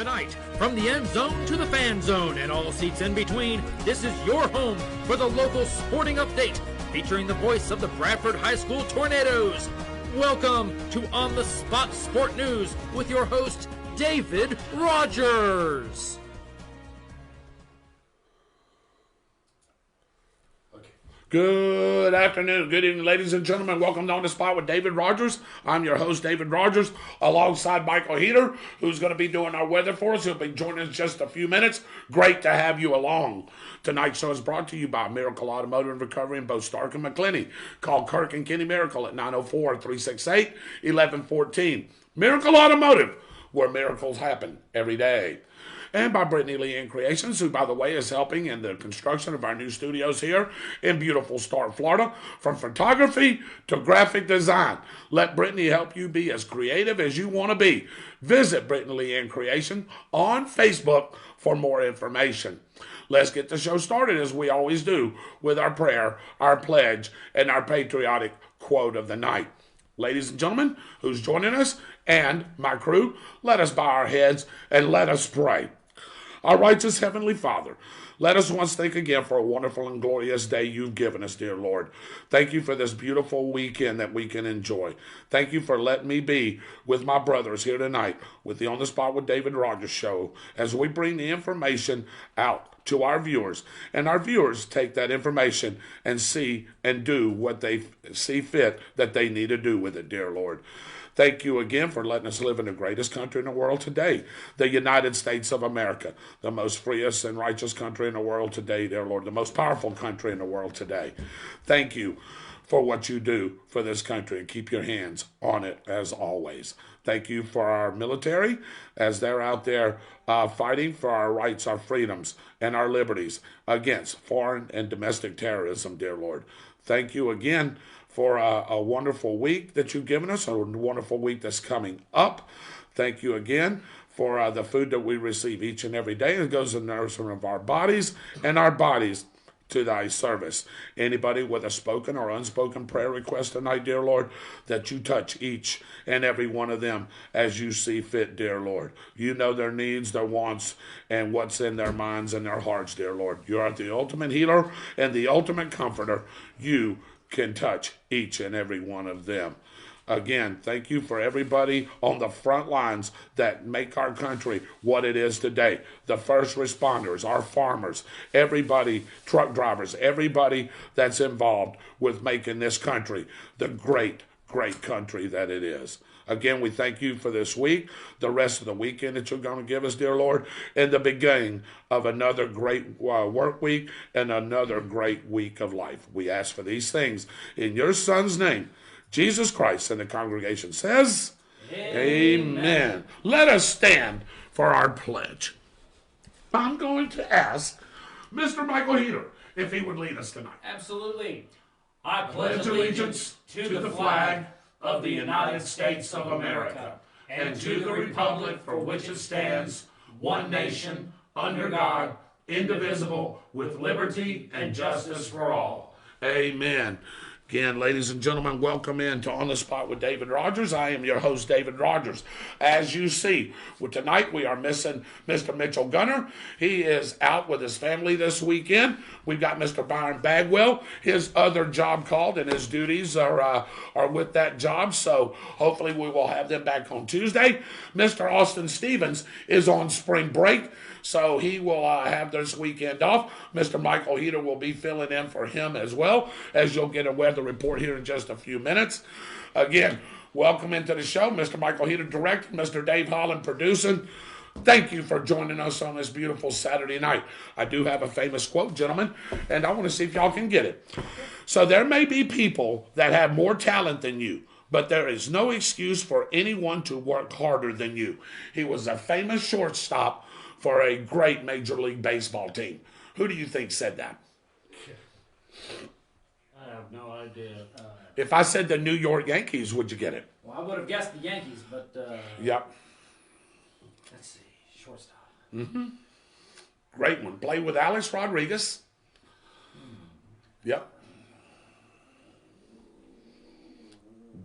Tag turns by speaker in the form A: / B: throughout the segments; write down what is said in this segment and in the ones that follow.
A: Tonight, from the end zone to the fan zone and all seats in between, this is your home for the local sporting update, featuring the voice of the Bradford High School Tornadoes. Welcome to On the Spot Sport News with your host, David Rodgers.
B: Good afternoon, good evening, ladies and gentlemen. Welcome to On the Spot with David Rodgers. I'm your host, David Rodgers, alongside Michael Heater, who's going to be doing our weather for us. He'll be joining us in just a few minutes. Great to have you along. Tonight's show is brought to you by Miracle Automotive and Recovery in both Stark and McClinney. Call Kirk and Kenny Miracle at 904-368-1114. Miracle Automotive, where miracles happen every day. And by Brittany Lee and Creations, who, by the way, is helping in the construction of our new studios here in beautiful Stark, Florida, from photography to graphic design. Let Brittany help you be as creative as you want to be. Visit Brittany Lee and Creation on Facebook for more information. Let's get the show started, as we always do, with our prayer, our pledge, and our patriotic quote of the night. Ladies and gentlemen, who's joining us, and my crew, let us bow our heads and let us pray. Our righteous Heavenly Father, let us once thank again for a wonderful and glorious day you've given us, dear Lord. Thank you for this beautiful weekend that we can enjoy. Thank you for letting me be with my brothers here tonight with the On the Spot with David Rodgers show as we bring the information out to our viewers. And our viewers take that information and see and do what they see fit that they need to do with it, dear Lord. Thank you again for letting us live in the greatest country in the world today, the United States of America, the most freest and righteous country in the world today, dear Lord, the most powerful country in the world today. Thank you for what you do for this country, and keep your hands on it as always. Thank you for our military as they're out there fighting for our rights, our freedoms, and our liberties against foreign and domestic terrorism, dear Lord. Thank you again for a wonderful week that you've given us, a wonderful week that's coming up. Thank you again for the food that we receive each and every day. It goes in the nourishment of our bodies and our bodies to thy service. Anybody with a spoken or unspoken prayer request tonight, dear Lord, that you touch each and every one of them as you see fit, dear Lord. You know their needs, their wants, and what's in their minds and their hearts, dear Lord. You are the ultimate healer and the ultimate comforter. You can touch each and every one of them. Again, thank you for everybody on the front lines that make our country what it is today. The first responders, our farmers, everybody, truck drivers, everybody that's involved with making this country the great, great country that it is. Again, we thank you for this week, the rest of the weekend that you're going to give us, dear Lord, and the beginning of another great work week and another great week of life. We ask for these things in your Son's name, Jesus Christ, and the congregation says, Amen. Let us stand for our pledge. I'm going to ask Mr. Michael Heater if he would lead us tonight.
C: Absolutely. I pledge allegiance to the flag of the United States of America, and to the republic for which it stands, one nation, under God, indivisible, with liberty and justice for all.
B: Amen. Again, ladies and gentlemen, welcome in to On the Spot with David Rodgers. I am your host, David Rodgers. As you see, tonight we are missing Mr. Mitchell Gunner. He is out with his family this weekend. We've got Mr. Byron Bagwell. His other job called, and his duties are with that job, so hopefully we will have them back on Tuesday. Mr. Austin Stevens is on spring break, so he will have this weekend off. Mr. Michael Heater will be filling in for him as well, as you'll get a weather report here in just a few minutes. Again, welcome into the show, Mr. Michael Heater directing, Mr. Dave Holland producing. Thank you for joining us on this beautiful Saturday night. I do have a famous quote, gentlemen, and I want to see if y'all can get it. So there may be people that have more talent than you, but there is no excuse for anyone to work harder than you. He was a famous shortstop for a great Major League Baseball team. Who do you think said that?
C: I have no idea.
B: If I said the New York Yankees, would you get it?
C: Well, I would have guessed the Yankees, but...
B: Yep.
C: Let's see. Shortstop.
B: Mm-hmm. Great one. Played with Alex Rodriguez. Yep.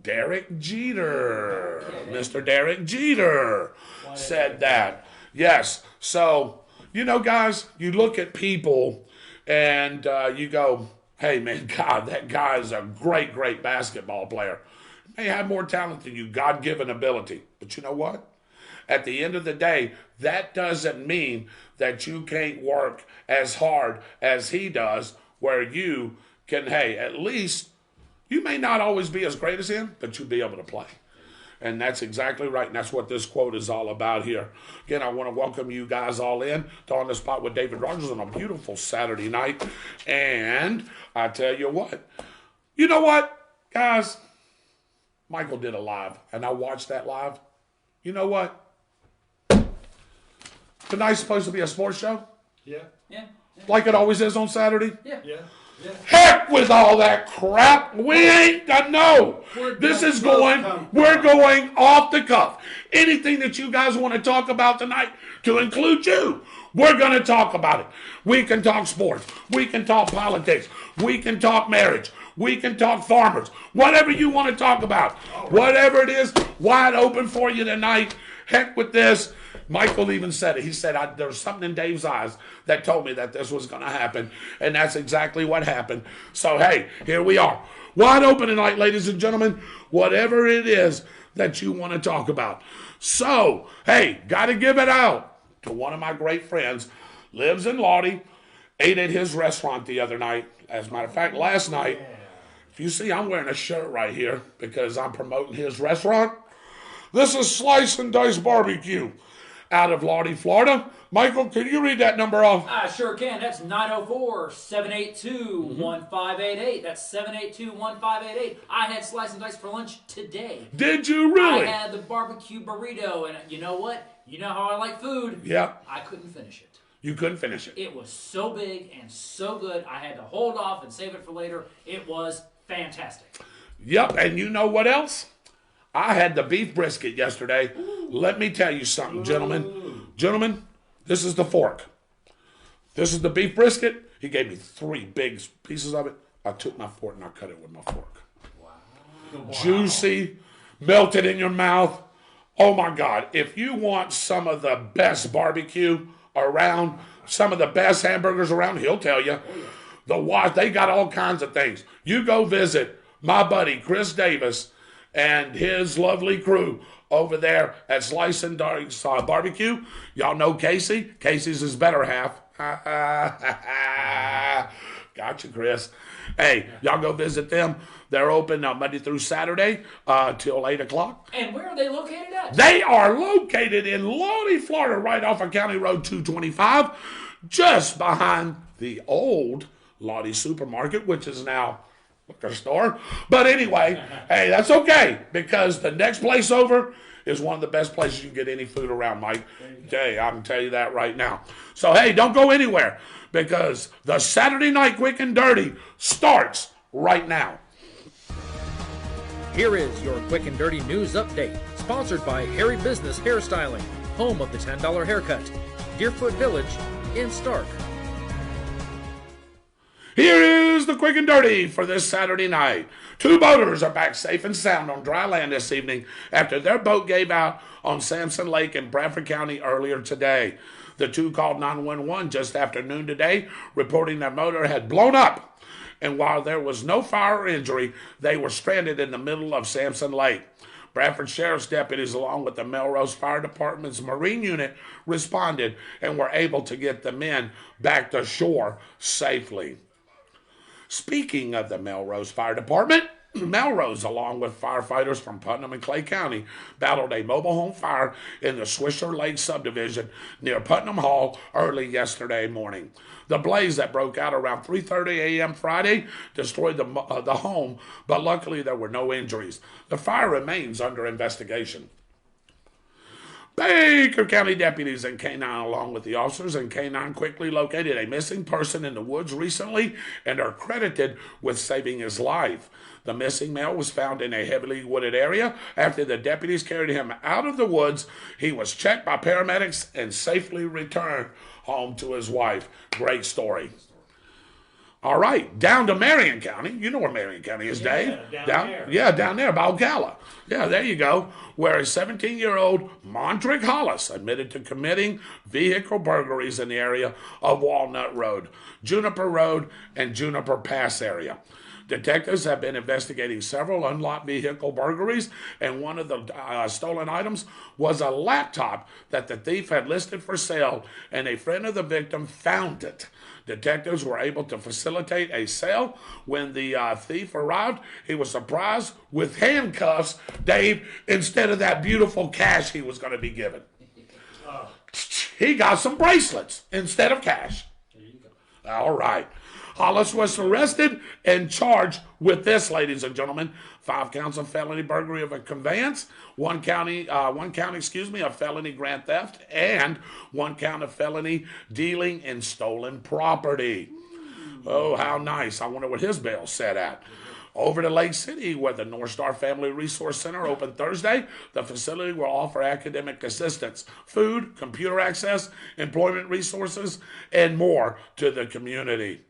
B: Derek Jeter. Okay. Mr. Derek Jeter said that. Yes. So, guys, you look at people and you go, hey, man, God, that guy is a great, great basketball player. May have more talent than you, God-given ability. But you know what? At the end of the day, that doesn't mean that you can't work as hard as he does, where you can, hey, at least you may not always be as great as him, but you'll be able to play. And that's exactly right. And that's what this quote is all about here. Again, I want to welcome you guys all in to On the Spot with David Rodgers on a beautiful Saturday night. And I tell you what, guys, Michael did a live, and I watched that live. You know what? Tonight's supposed to be a sports show.
C: Yeah.
B: Like it always is on Saturday.
C: Yeah.
B: Heck with all that crap. We ain't gonna know. We're going off the cuff. Anything that you guys want to talk about tonight, to include you, we're going to talk about it. We can talk sports. We can talk politics. We can talk marriage. We can talk farmers. Whatever you want to talk about. Whatever it is, wide open for you tonight. Heck with this. Michael even said it. He said, there was something in Dave's eyes that told me that this was going to happen. And that's exactly what happened. So, hey, here we are. Wide open tonight, ladies and gentlemen. Whatever it is that you want to talk about. So, hey, got to give it out to one of my great friends. Lives in Lodi. Ate at his restaurant the other night. As a matter of fact, last night, if you see, I'm wearing a shirt right here because I'm promoting his restaurant. This is Slice and Dice Barbecue out of Lodi, Florida. Michael, can you read that number off?
D: I sure can. That's 904-782-1588. That's 782-1588. I had Slice and Dice for lunch today.
B: Did you really?
D: I had the barbecue burrito, and you know what? You know how I like food.
B: Yeah.
D: I couldn't finish it.
B: You couldn't finish it.
D: It was so big and so good, I had to hold off and save it for later. It was fantastic.
B: Yep, and you know what else? I had the beef brisket yesterday. Ooh. Let me tell you something, gentlemen. Ooh. Gentlemen, this is the fork. This is the beef brisket. He gave me 3 big pieces of it. I took my fork and I cut it with my fork. Wow. Juicy, melted in your mouth. Oh, my God. If you want some of the best barbecue around, some of the best hamburgers around, he'll tell you. They got all kinds of things. You go visit my buddy, Chris Davis, and his lovely crew over there at Slice and Dice Barbecue. Y'all know Casey. Casey's his better half. Gotcha, Chris. Hey, y'all go visit them. They're open Monday through Saturday till 8 o'clock.
D: And where are they located at?
B: They are located in Lodi, Florida, right off of County Road 225, just behind the old Lodi Supermarket, which is now liquor store. But anyway, hey, that's okay, because the next place over is one of the best places you can get any food around, Mike. Okay, I can tell you that right now. So, hey, don't go anywhere, because the Saturday Night Quick and Dirty starts right now.
A: Here is your Quick and Dirty News Update, sponsored by Harry Business Hairstyling, home of the $10 haircut, Deerfoot Village in Stark.
B: Here is the Quick and Dirty for this Saturday night. 2 boaters are back safe and sound on dry land this evening after their boat gave out on Sampson Lake in Bradford County earlier today. The 2 called 911 just after noon today, reporting their motor had blown up. And while there was no fire or injury, they were stranded in the middle of Sampson Lake. Bradford Sheriff's deputies, along with the Melrose Fire Department's Marine Unit, responded and were able to get the men back to shore safely. Speaking of the Melrose Fire Department, Melrose, along with firefighters from Putnam and Clay County, battled a mobile home fire in the Swisher Lake subdivision near Putnam Hall early yesterday morning. The blaze that broke out around 3:30 a.m. Friday destroyed the home, but luckily there were no injuries. The fire remains under investigation. Baker County deputies and K-9, along with the officers and K-9, quickly located a missing person in the woods recently and are credited with saving his life. The missing male was found in a heavily wooded area. After the deputies carried him out of the woods, he was checked by paramedics and safely returned home to his wife. Great story. All right, down to Marion County. You know where Marion County is, Dave.
C: Down there.
B: Yeah, down there, about Gala. Yeah, there you go. Where a 17-year-old Mondrick Hollis admitted to committing vehicle burglaries in the area of Walnut Road, Juniper Road, and Juniper Pass area. Detectives have been investigating several unlocked vehicle burglaries, and one of the stolen items was a laptop that the thief had listed for sale, and a friend of the victim found it. Detectives were able to facilitate a sale. When the thief arrived, he was surprised with handcuffs, Dave, instead of that beautiful cash he was going to be given. He got some bracelets instead of cash. All right. Hollis was arrested and charged with this, ladies and gentlemen: 5 counts of felony burglary of a conveyance, one count of felony grand theft, and 1 count of felony dealing in stolen property. Oh, how nice. I wonder what his bail set at. Over to Lake City, where the North Star Family Resource Center opened Thursday, the facility will offer academic assistance, food, computer access, employment resources, and more to the community.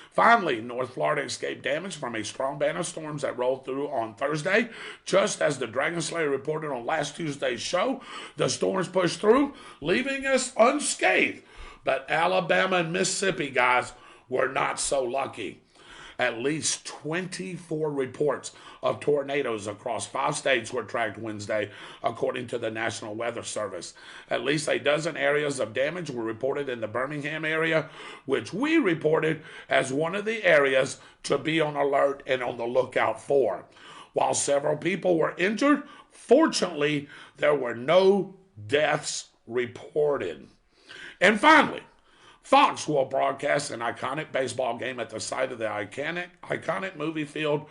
B: Finally, North Florida escaped damage from a strong band of storms that rolled through on Thursday. Just as the Dragon Slayer reported on last Tuesday's show, the storms pushed through, leaving us unscathed. But Alabama and Mississippi, guys, were not so lucky. At least 24 reports of tornadoes across 5 states were tracked Wednesday, according to the National Weather Service. At least a dozen areas of damage were reported in the Birmingham area, which we reported as one of the areas to be on alert and on the lookout for. While several people were injured, fortunately, there were no deaths reported. And finally, Fox will broadcast an iconic baseball game at the site of the iconic movie Field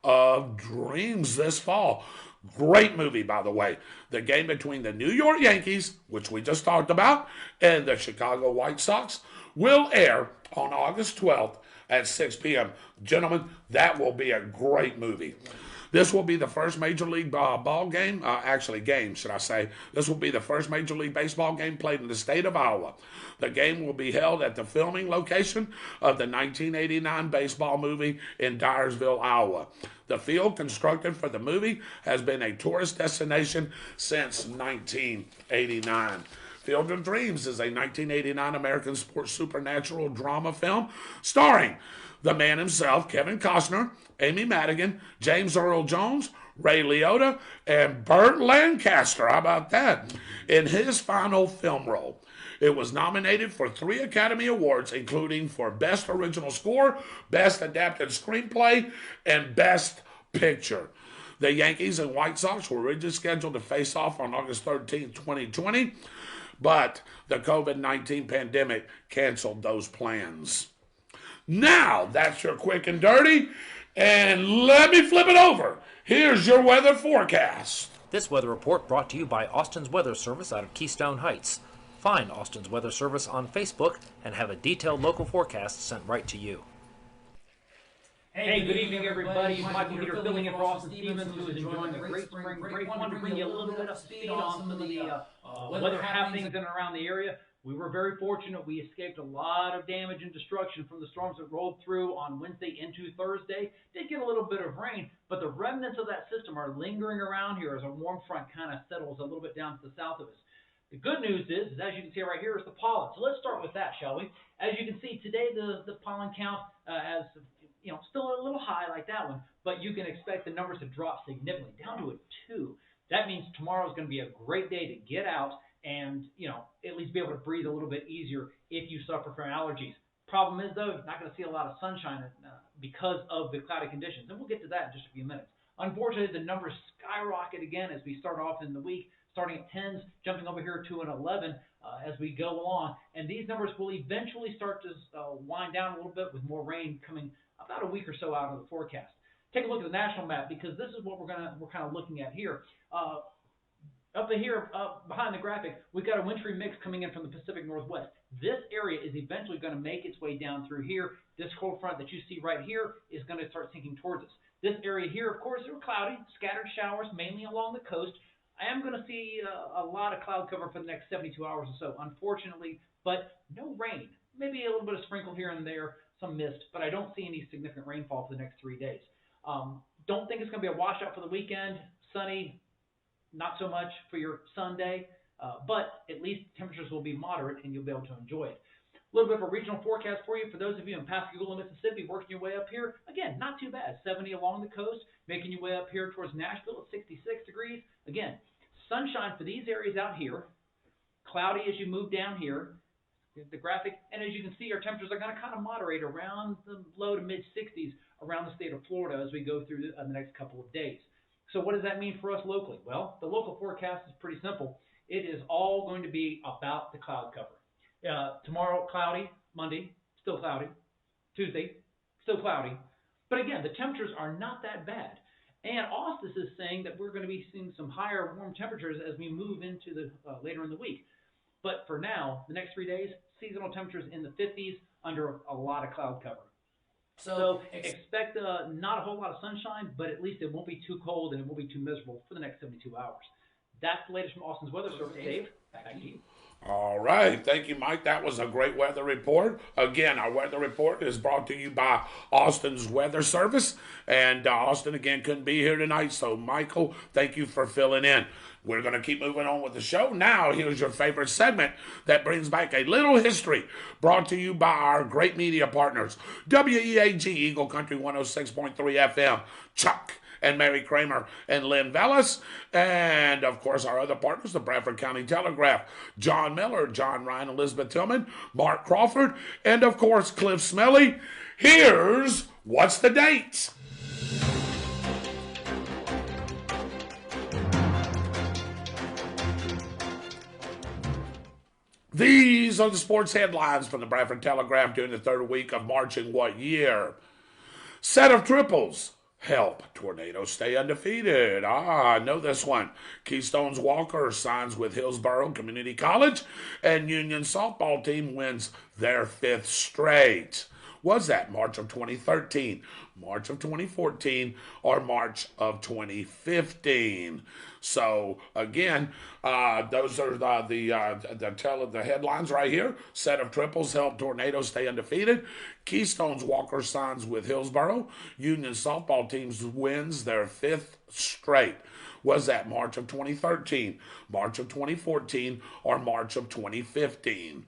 B: of Dreams this fall. Great movie, by the way. The game between the New York Yankees, which we just talked about, and the Chicago White Sox will air on August 12th at 6 p.m. Gentlemen, that will be a great movie. This will be the first Major League This will be the first Major League Baseball game played in the state of Iowa. The game will be held at the filming location of the 1989 baseball movie in Dyersville, Iowa. The field constructed for the movie has been a tourist destination since 1989. Field of Dreams is a 1989 American sports supernatural drama film starring the man himself, Kevin Costner, Amy Madigan, James Earl Jones, Ray Liotta, and Burt Lancaster. How about that? In his final film role. It was nominated for 3 Academy Awards, including for Best Original Score, Best Adapted Screenplay, and Best Picture. The Yankees and White Sox were originally scheduled to face off on August 13, 2020, but the COVID-19 pandemic canceled those plans. Now, that's your quick and dirty, and let me flip it over. Here's your weather forecast.
A: This weather report brought to you by Austin's Weather Service out of Keystone Heights. Find Austin's Weather Service on Facebook and have a detailed local forecast sent right to you.
E: Hey, good evening, everybody. Michael here filling in for Austin Stevens, who is enjoying the great spring break. Wanted to bring you a little bit of speed on some of the weather happenings in and around the area. We were very fortunate. We escaped a lot of damage and destruction from the storms that rolled through on Wednesday into Thursday. Did get a little bit of rain, but the remnants of that system are lingering around here as a warm front kind of settles a little bit down to the south of us. The good news is, as you can see right here, is the pollen. So let's start with that, shall we? As you can see today, the pollen count as still a little high like that one, but you can expect the numbers to drop significantly down to a 2. That means tomorrow is going to be a great day to get out and at least be able to breathe a little bit easier if you suffer from allergies. Problem is, though, you're not going to see a lot of sunshine because of the cloudy conditions, and we'll get to that in just a few minutes. Unfortunately, the numbers skyrocket again as we start off in the week, starting at 10s, jumping over here to an 11 as we go along, and these numbers will eventually start to wind down a little bit with more rain coming about a week or so out of the forecast. Take a look at the national map because this is what we're kind of looking at here. Up here, behind the graphic, we've got a wintry mix coming in from the Pacific Northwest. This area is eventually going to make its way down through here. This cold front that you see right here is going to start sinking towards us. This area here, of course, are cloudy, scattered showers, mainly along the coast. I am going to see a lot of cloud cover for the next 72 hours or so, unfortunately, but no rain. Maybe a little bit of sprinkle here and there, some mist, but I don't see any significant rainfall for the next 3 days. Don't think it's going to be a washout for the weekend. Sunny, not so much for your Sunday, but at least temperatures will be moderate and you'll be able to enjoy it. A little bit of a regional forecast for you. For those of you in Pascagoula, Mississippi, working your way up here, again, not too bad. 70 along the coast, making your way up here towards Nashville at 66 degrees. Again, sunshine for these areas out here. Cloudy as you move down here. The graphic, and as you can see, our temperatures are going to kind of moderate around the low to mid 60s around the state of Florida as we go through the next couple of days. So what does that mean for us locally? Well, the local forecast is pretty simple. It is all going to be about the cloud cover. Tomorrow, cloudy. Monday, still cloudy. Tuesday, still cloudy. But again, the temperatures are not that bad. And Austin is saying that we're going to be seeing some higher warm temperatures as we move into the later in the week. But for now, the next 3 days, seasonal temperatures in the 50s under a lot of cloud cover. So expect not a whole lot of sunshine, but at least it won't be too cold and it won't be too miserable for the next 72 hours. That's the latest from Austin's weather service. Dave, back to you.
B: All right. Thank you, Mike. That was a great weather report. Again, our weather report is brought to you by Austin's Weather Service. And Austin, again, couldn't be here tonight. So, Michael, thank you for filling in. We're going to keep moving on with the show. Now, here's your favorite segment that brings back a little history, brought to you by our great media partners, WEAG, Eagle Country 106.3 FM, Chuck and Mary Kramer and Lynn Vellis, and of course our other partners, the Bradford County Telegraph, John Miller, John Ryan, Elizabeth Tillman, Mark Crawford, and of course Cliff Smelly. Here's What's the Date? These are the sports headlines from the Bradford Telegraph during the third week of March in what year? Set of triples. Help Tornadoes stay undefeated. I know this one. Keystone's Walker signs with Hillsborough Community College, and Union softball team wins their 5th straight. Was that March of 2013, March of 2014, or March of 2015? So again, those are the headlines right here. Set of triples help Tornadoes stay undefeated. Keystone's Walker signs with Hillsborough. Union softball teams wins their 5th straight. Was that March of 2013, March of 2014, or March of 2015?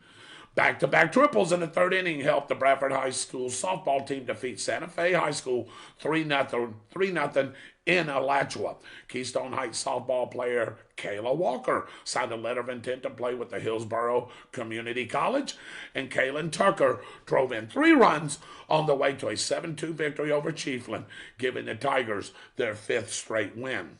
B: Back-to-back triples in the third inning helped the Bradford High School softball team defeat Santa Fe High School 3-0 in Alachua. Keystone Heights softball player Kayla Walker signed a letter of intent to play with the Hillsborough Community College, and Kaylin Tucker drove in 3 runs on the way to a 7-2 victory over Chiefland, giving the Tigers their 5th straight win.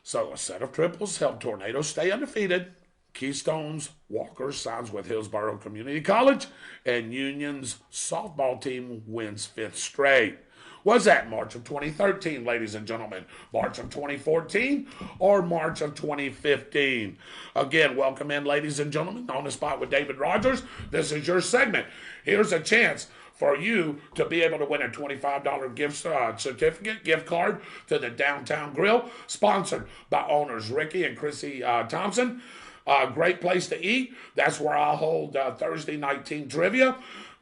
B: So a set of triples helped Tornadoes stay undefeated. Keystone's Walker signs with Hillsborough Community College, and Union's softball team wins 5th straight. Was that March of 2013, ladies and gentlemen, March of 2014, or March of 2015? Again, welcome in, ladies and gentlemen, On the Spot with David Rodgers. This is your segment. Here's a chance for you to be able to win a $25 gift card to the Downtown Grill, sponsored by owners Ricky and Chrissy Thompson. Great place to eat. That's where I'll hold Thursday night team trivia.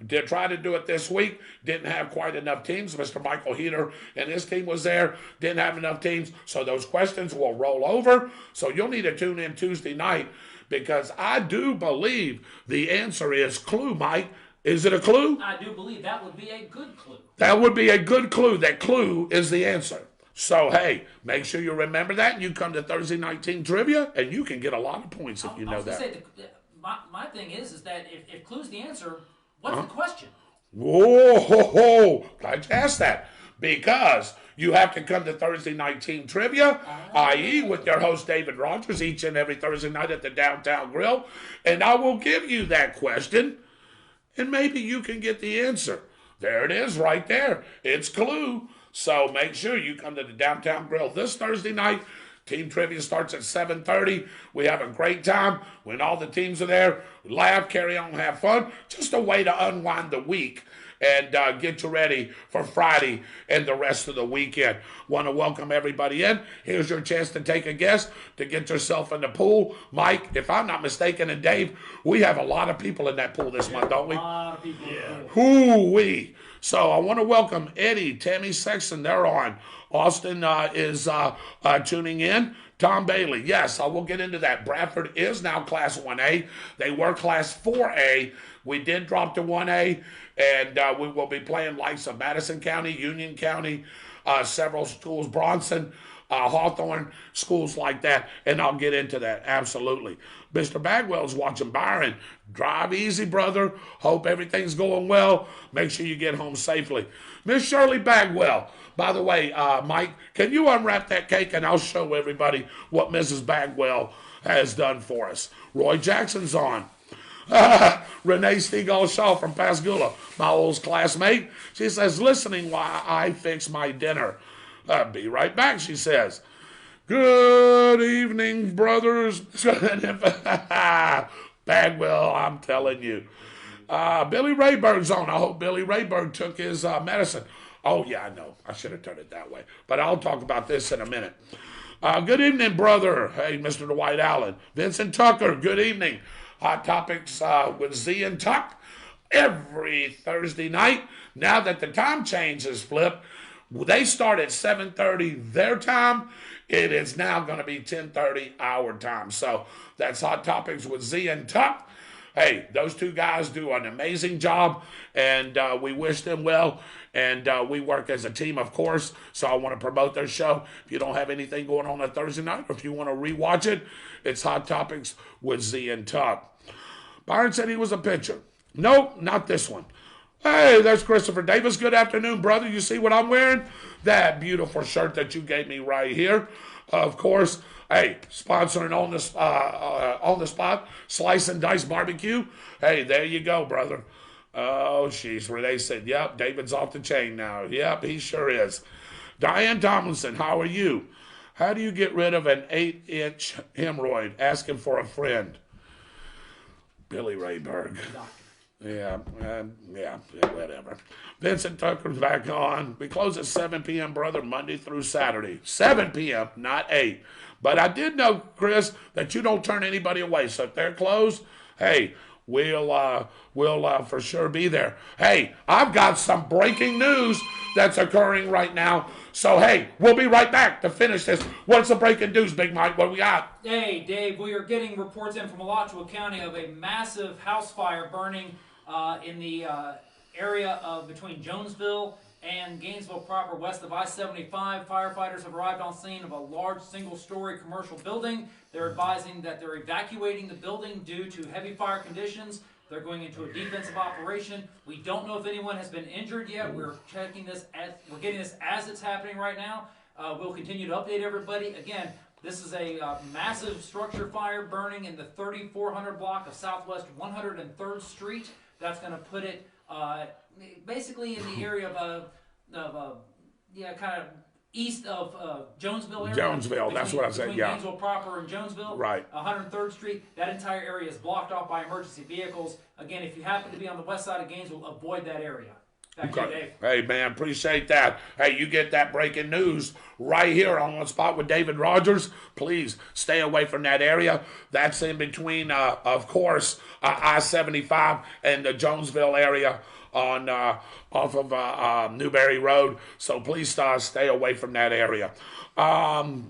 B: Did try to do it this week. Didn't have quite enough teams. Mr. Michael Heater and his team was there. Didn't have enough teams. So those questions will roll over. So you'll need to tune in Tuesday night, because I do believe the answer is clue, Mike. Is it a clue?
D: I do believe that would be a good clue.
B: That would be a good clue. That clue is the answer. So, hey, make sure you remember that, and you come to Thursday night team trivia, and you can get a lot of points if you know that.
D: My thing is that if clue's the answer, what's the question?
B: Whoa, glad you asked that. Because you have to come to Thursday night team trivia, i.e. with your host David Rodgers, each and every Thursday night at the Downtown Grill, and I will give you that question, and maybe you can get the answer. There it is right there. It's clue. So make sure you come to the Downtown Grill this Thursday night, Team trivia starts at 7:30. We have a great time when all the teams are there. We laugh, carry on, have fun. Just a way to unwind the week and get you ready for Friday and the rest of the weekend. Want to welcome everybody in. Here's your chance to take a guess to get yourself in the pool. Mike, if I'm not mistaken, and Dave, we have a lot of people in that pool this month, don't we?
D: A lot of people.
B: Hoo-wee. So I want to welcome Eddie, Tammy Sexton. They're on. Austin is tuning in. Tom Bailey. Yes, I will get into that. Bradford is now Class 1A. They were Class 4A. We did drop to 1A, and we will be playing likes of Madison County, Union County, several schools, Bronson, Hawthorne, schools like that, and I'll get into that, absolutely. Mr. Bagwell's watching Byron. Drive easy, brother. Hope everything's going well. Make sure you get home safely. Miss Shirley Bagwell. By the way, Mike, can you unwrap that cake and I'll show everybody what Mrs. Bagwell has done for us. Roy Jackson's on. Renee Stegall-Shaw from Pascagoula, my old classmate. She says, listening while I fix my dinner. Be right back, she says. Good evening, brothers. Bagwell, I'm telling you. Billy Rayberg's on. I hope Billy Rayberg took his medicine. Oh, yeah, I know. I should have turned it that way. But I'll talk about this in a minute. Good evening, brother. Hey, Mr. Dwight Allen. Vincent Tucker, good evening. Hot Topics with Z and Tuck every Thursday night. Now that the time change has flipped, they start at 7:30 their time. It is now going to be 10:30 our time. So that's Hot Topics with Z and Tuck. Hey, those two guys do an amazing job, and we wish them well. And we work as a team, of course, so I want to promote their show. If you don't have anything going on Thursday night, or if you want to rewatch it, it's Hot Topics with Z and Tuck. Byron said he was a pitcher. Nope, not this one. Hey, there's Christopher Davis. Good afternoon, brother. You see what I'm wearing? That beautiful shirt that you gave me right here. Of course, hey, sponsoring on the spot, Slice and Dice Barbecue. Hey, there you go, brother. Oh, jeez, where they said, yep, David's off the chain now. Yep, he sure is. Diane Tomlinson, how are you? How do you get rid of an 8-inch hemorrhoid? Asking for a friend. Billy Rayberg. Yeah, whatever. Vincent Tucker's back on. We close at 7 p.m., brother, Monday through Saturday. 7 p.m., not 8. But I did know, Chris, that you don't turn anybody away. So if they're closed, hey, we'll for sure be there. Hey, I've got some breaking news that's occurring right now. So, hey, we'll be right back to finish this. What's the breaking news, Big Mike? What do we got?
D: Hey, Dave, we are getting reports in from Alachua County of a massive house fire burning in the area of between Jonesville and Gainesville proper, west of I-75. Firefighters have arrived on scene of a large single-story commercial building. They're advising that they're evacuating the building due to heavy fire conditions. They're going into a defensive operation. We don't know if anyone has been injured yet. We're checking this we're getting this as it's happening right now. We'll continue to update everybody. Again, this is a massive structure fire burning in the 3400 block of Southwest 103rd Street. That's going to put it basically in the area of kind of east of Jonesville area.
B: Jonesville, that's what I said, yeah.
D: Gainesville proper and Jonesville.
B: Right.
D: 103rd Street, that entire area is blocked off by emergency vehicles. Again, if you happen to be on the west side of Gainesville, avoid that area. Back to you, Dave.
B: Hey, man, appreciate that. Hey, you get that breaking news right here on the spot with David Rodgers. Please stay away from that area. That's in between, of course, I-75 and the Jonesville area on off of Newberry Road. So please stay away from that area. Pat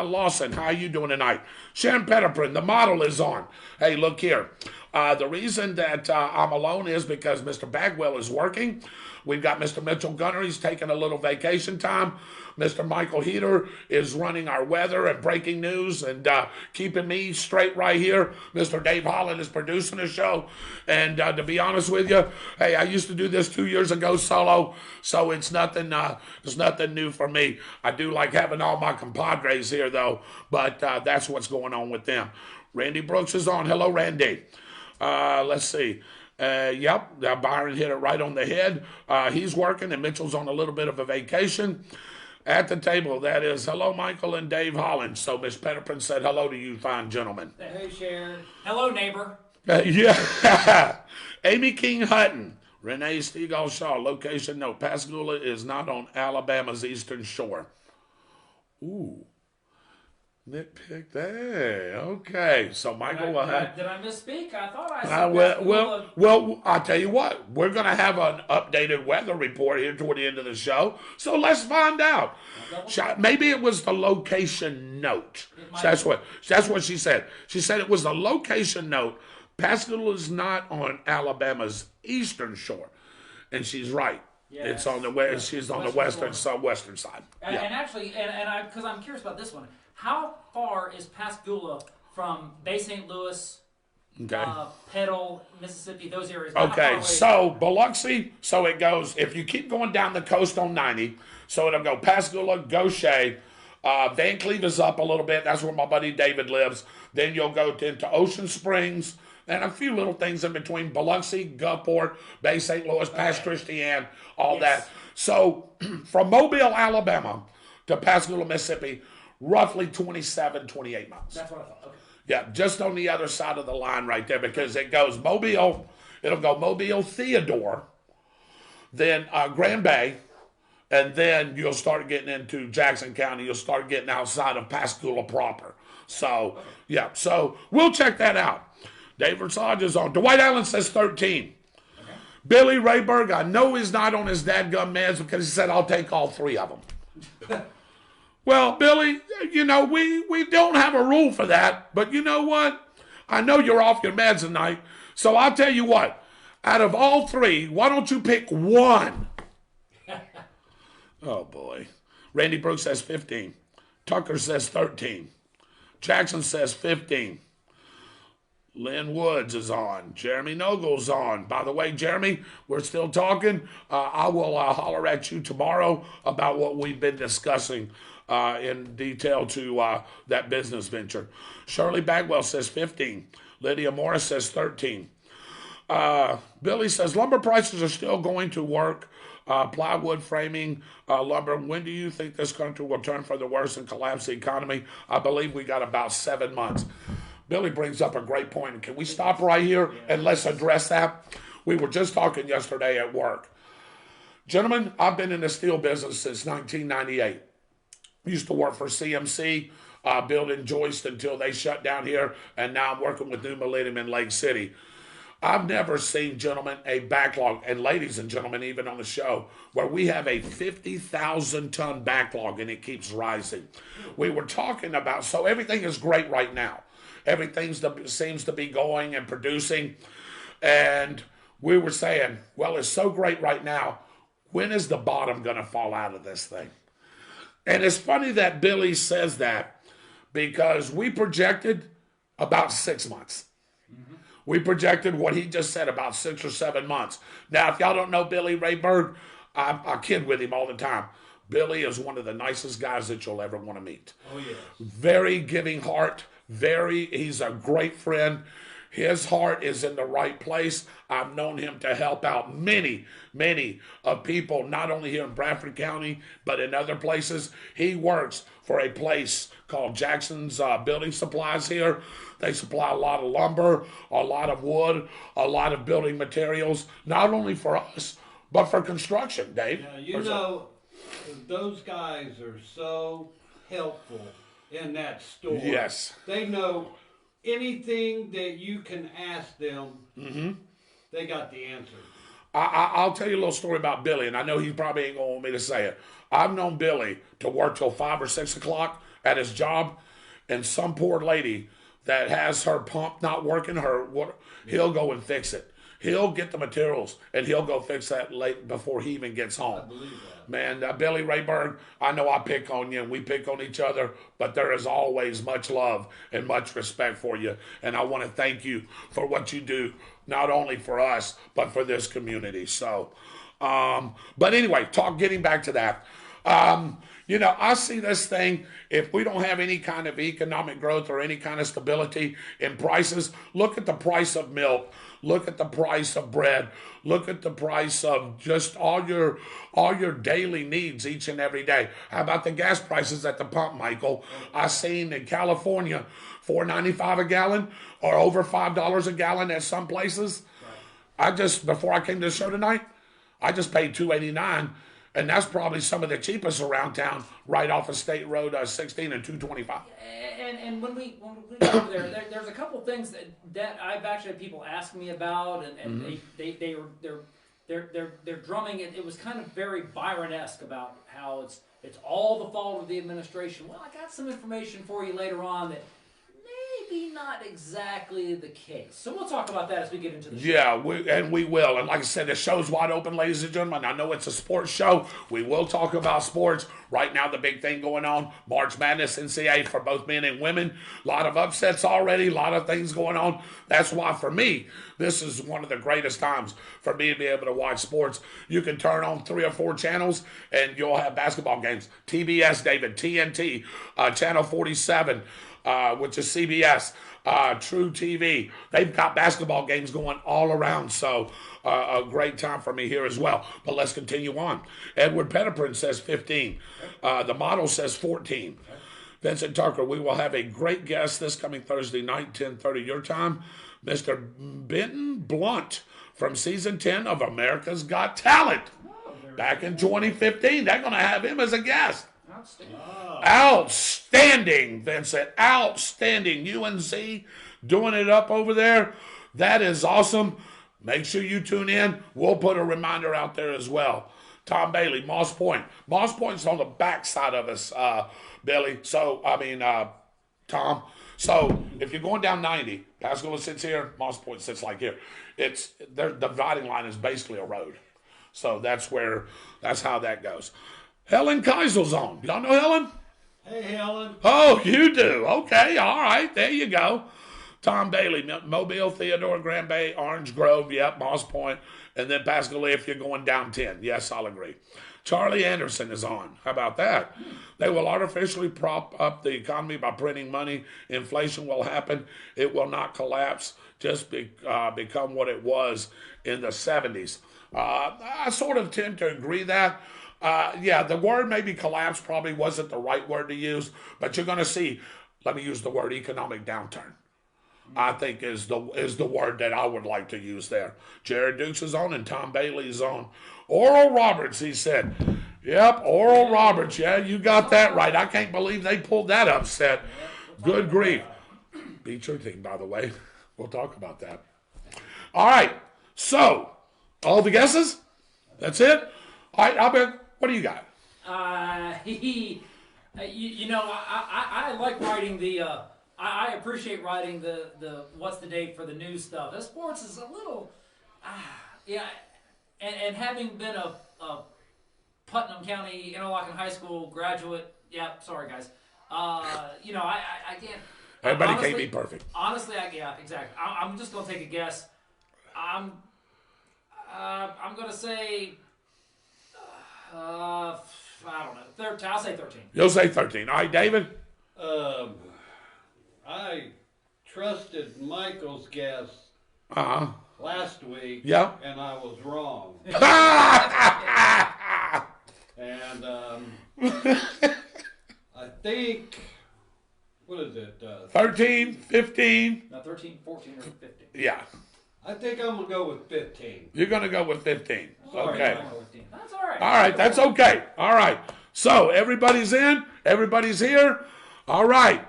B: Lawson, how you doing tonight? Sharon Pettiprin, the model, is on. Hey, look here. The reason that I'm alone is because Mr. Bagwell is working. We've got Mr. Mitchell Gunner. He's taking a little vacation time. Mr. Michael Heater is running our weather and breaking news and keeping me straight right here. Mr. Dave Holland is producing the show. And to be honest with you, hey, I used to do this 2 years ago solo, so it's nothing new for me. I do like having all my compadres here, though, but that's what's going on with them. Randy Brooks is on. Hello, Randy. Let's see. Byron hit it right on the head. He's working, and Mitchell's on a little bit of a vacation. At the table, that is, hello, Michael and Dave Holland. So Miss Petterpin said hello to you fine gentlemen.
D: Hey, Sharon. Hello, neighbor.
B: Yeah. Amy King Hutton. Renee Stegall Shaw. Location, no. Pascagoula is not on Alabama's eastern shore. Ooh. Nitpick there. Okay. So Michael will have...
D: Did I misspeak? I thought I said
B: well, I'll tell you what. We're going to have an updated weather report here toward the end of the show. So let's find out. Maybe it was the location note. That's what she said. She said it was the location note. Pascagoula is not on Alabama's eastern shore. And she's right. Yes. It's on the west. She's on the western side.
D: And actually, because I'm curious about this one. How far is Pascagoula from Bay St. Louis, Petal, Mississippi, those areas?
B: Okay, so Biloxi, so it goes, if you keep going down the coast on 90, so it'll go Pascagoula, Gaucher, Van Cleve is up a little bit. That's where my buddy David lives. Then you'll go into Ocean Springs, and a few little things in between Biloxi, Gulfport, Bay St. Louis, past Christiane, all that. So from Mobile, Alabama to Pascagoula, Mississippi, roughly 27, 28 miles.
D: That's what I thought. Okay.
B: Yeah, just on the other side of the line right there, because it goes Mobile, it'll go Mobile, Theodore, then Grand Bay, and then you'll start getting into Jackson County. You'll start getting outside of Pascagoula proper. So, yeah, so we'll check that out. David Rodgers on. Dwight Allen says 13. Okay. Billy Rayberg, I know he's not on his dadgum meds because he said, I'll take all three of them. Well, Billy, you know, we don't have a rule for that, but you know what? I know you're off your meds tonight, so I'll tell you what. Out of all three, why don't you pick one? Oh, boy. Randy Brooks says 15. Tucker says 13. Jackson says 15. Lynn Woods is on. Jeremy Nogle's on. By the way, Jeremy, we're still talking. I will holler at you tomorrow about what we've been discussing in detail to that business venture. Shirley Bagwell says 15. Lydia Morris says 13. Billy says lumber prices are still going to work. Plywood, framing, lumber. When do you think this country will turn for the worse and collapse the economy? I believe we got about 7 months. Billy brings up a great point. Can we stop right here and let's address that? We were just talking yesterday at work. Gentlemen, I've been in the steel business since 1998. Used to work for CMC, building joist until they shut down here, and now I'm working with New Millennium in Lake City. I've never seen, gentlemen, a backlog, and ladies and gentlemen, even on the show, where we have a 50,000-ton backlog, and it keeps rising. We were talking about, so everything is great right now. Everything seems to be going and producing. And we were saying, well, it's so great right now. When is the bottom going to fall out of this thing? And it's funny that Billy says that because we projected about 6 months. Mm-hmm. We projected what he just said, about 6 or 7 months. Now, if y'all don't know Billy Rayberg, I kid with him all the time. Billy is one of the nicest guys that you'll ever want to meet. Oh, yeah. Very giving heart. He's a great friend. His heart is in the right place. I've known him to help out many of people, not only here in Bradford County, but in other places. He works for a place called Jackson's Building Supplies here. They supply a lot of lumber, a lot of wood, a lot of building materials, not only for us, but for construction, Dave.
F: Yeah, those guys are so helpful in that store.
B: Yes.
F: They know anything that you can ask them, they got the answer.
B: I'll tell you a little story about Billy, and I know he probably ain't going to want me to say it. I've known Billy to work till 5 or 6 o'clock at his job, and some poor lady that has her pump not working, he'll go and fix it. He'll get the materials, and he'll go fix that late before he even gets home.
F: I believe that.
B: Man, Billy Rayberg, I know I pick on you, and we pick on each other, but there is always much love and much respect for you. And I want to thank you for what you do, not only for us, but for this community. So, but anyway, getting back to that. You know, I see this thing, if we don't have any kind of economic growth or any kind of stability in prices, look at the price of milk, look at the price of bread, look at the price of just all your daily needs each and every day. How about the gas prices at the pump, Michael? I seen in California $4.95 a gallon or over $5 a gallon at some places. Before I came to the show tonight, I just paid $2.89. And that's probably some of the cheapest around town, right off of State Road 16 and 225.
D: And when we go over there's a couple things that I've actually had people ask me about, and they're drumming it. It was kind of very Byron-esque about how it's all the fault of the administration. Well, I got some information for you later on that maybe not exactly the case. So we'll talk about that as we get into the show.
B: Yeah, we will. And like I said, the show's wide open, ladies and gentlemen. I know it's a sports show. We will talk about sports. Right now, the big thing going on, March Madness NCAA for both men and women. A lot of upsets already, a lot of things going on. That's why, for me, this is one of the greatest times for me to be able to watch sports. You can turn on 3 or 4 channels, and you'll have basketball games. TBS, David, TNT, Channel 47, which is CBS, True TV. They've got basketball games going all around, so a great time for me here as well. But let's continue on. Edward Pettiprin says 15. The model says 14. Vincent Tucker, we will have a great guest this coming Thursday night, 10:30 your time. Mr. Benton Blunt from season 10 of America's Got Talent. Back in 2015. They're going to have him as a guest. Outstanding, Vincent. Outstanding. UNC doing it up over there. That is awesome. Make sure you tune in. We'll put a reminder out there as well. Tom Bailey, Moss Point. Moss Point's on the backside of us, Billy. Tom. So if you're going down 90, Pascagoula sits here, Moss Point sits like here. The dividing line is basically a road. So that's how that goes. Helen Keisel's on. Y'all know Helen?
F: Hey, Helen.
B: Oh, you do. Okay, all right. There you go. Tom Bailey, Mobile, Theodore, Grand Bay, Orange Grove, yep, Moss Point, and then Pascagoula if you're going down 10. Yes, I'll agree. Charlie Anderson is on. How about that? They will artificially prop up the economy by printing money. Inflation will happen. It will not collapse, just become what it was in the 70s. I sort of tend to agree that. The word maybe collapse probably wasn't the right word to use, but you're going to see, let me use the word economic downturn. I think is the word that I would like to use there. Jared Dukes is on and Tom Bailey is on. Oral Roberts, he said. Yep, Oral Roberts. Yeah, you got that right. I can't believe they pulled that upset. Good grief. Beat your team, by the way. We'll talk about that. All right. So, all the guesses? That's it? All right, Albert, what do you got?
D: I like writing I appreciate writing the what's the date for the news stuff. The sports is a little, and having been a Putnam County Interlochen High School graduate, sorry guys, I can't.
B: Everybody
D: honestly,
B: can't be perfect.
D: Honestly, exactly. I'm just gonna take a guess. I'm gonna say, I don't know. I'll say 13.
B: You'll say 13. All right, David.
F: I trusted Michael's guess last week, and I was wrong. And I think, what is it?
B: 13, 15.
D: No, 13, 14, or 15.
B: Yeah.
F: I think I'm going to go with 15.
B: You're going to go with 15. Okay.
D: That's all right.
B: All right, that's okay. All right. So everybody's in. Everybody's here. All right.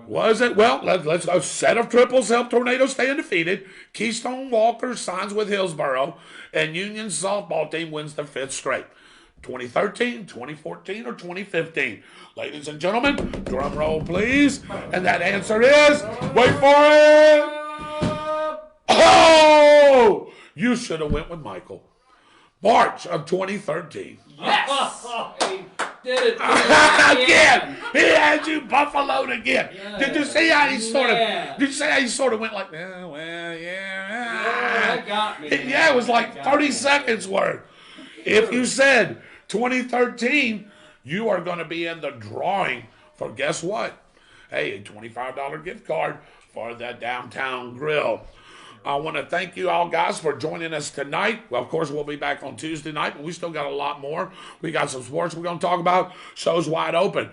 B: Was it? Well, let's go. Set of triples help Tornadoes stay undefeated. Keystone Walker signs with Hillsboro. And Union's softball team wins their 5th straight. 2013, 2014, or 2015? Ladies and gentlemen, drum roll, please. And that answer is, wait for it. Oh! You should have went with Michael. March of 2013.
D: Yes!
F: He did it
B: Again! He had you buffaloed again.
F: Yeah.
B: Did you see how he sort of?
F: Yeah.
B: Did you see how he sort of went like, yeah, well,
F: Yeah, that got me.
B: Yeah, it was like 30 seconds worth. If you said 2013, you are going to be in the drawing for, guess what? Hey, a $25 gift card for the Downtown Grill. I want to thank you all, guys, for joining us tonight. Well, of course, we'll be back on Tuesday night, but we still got a lot more. We got some sports we're going to talk about. Show's wide open.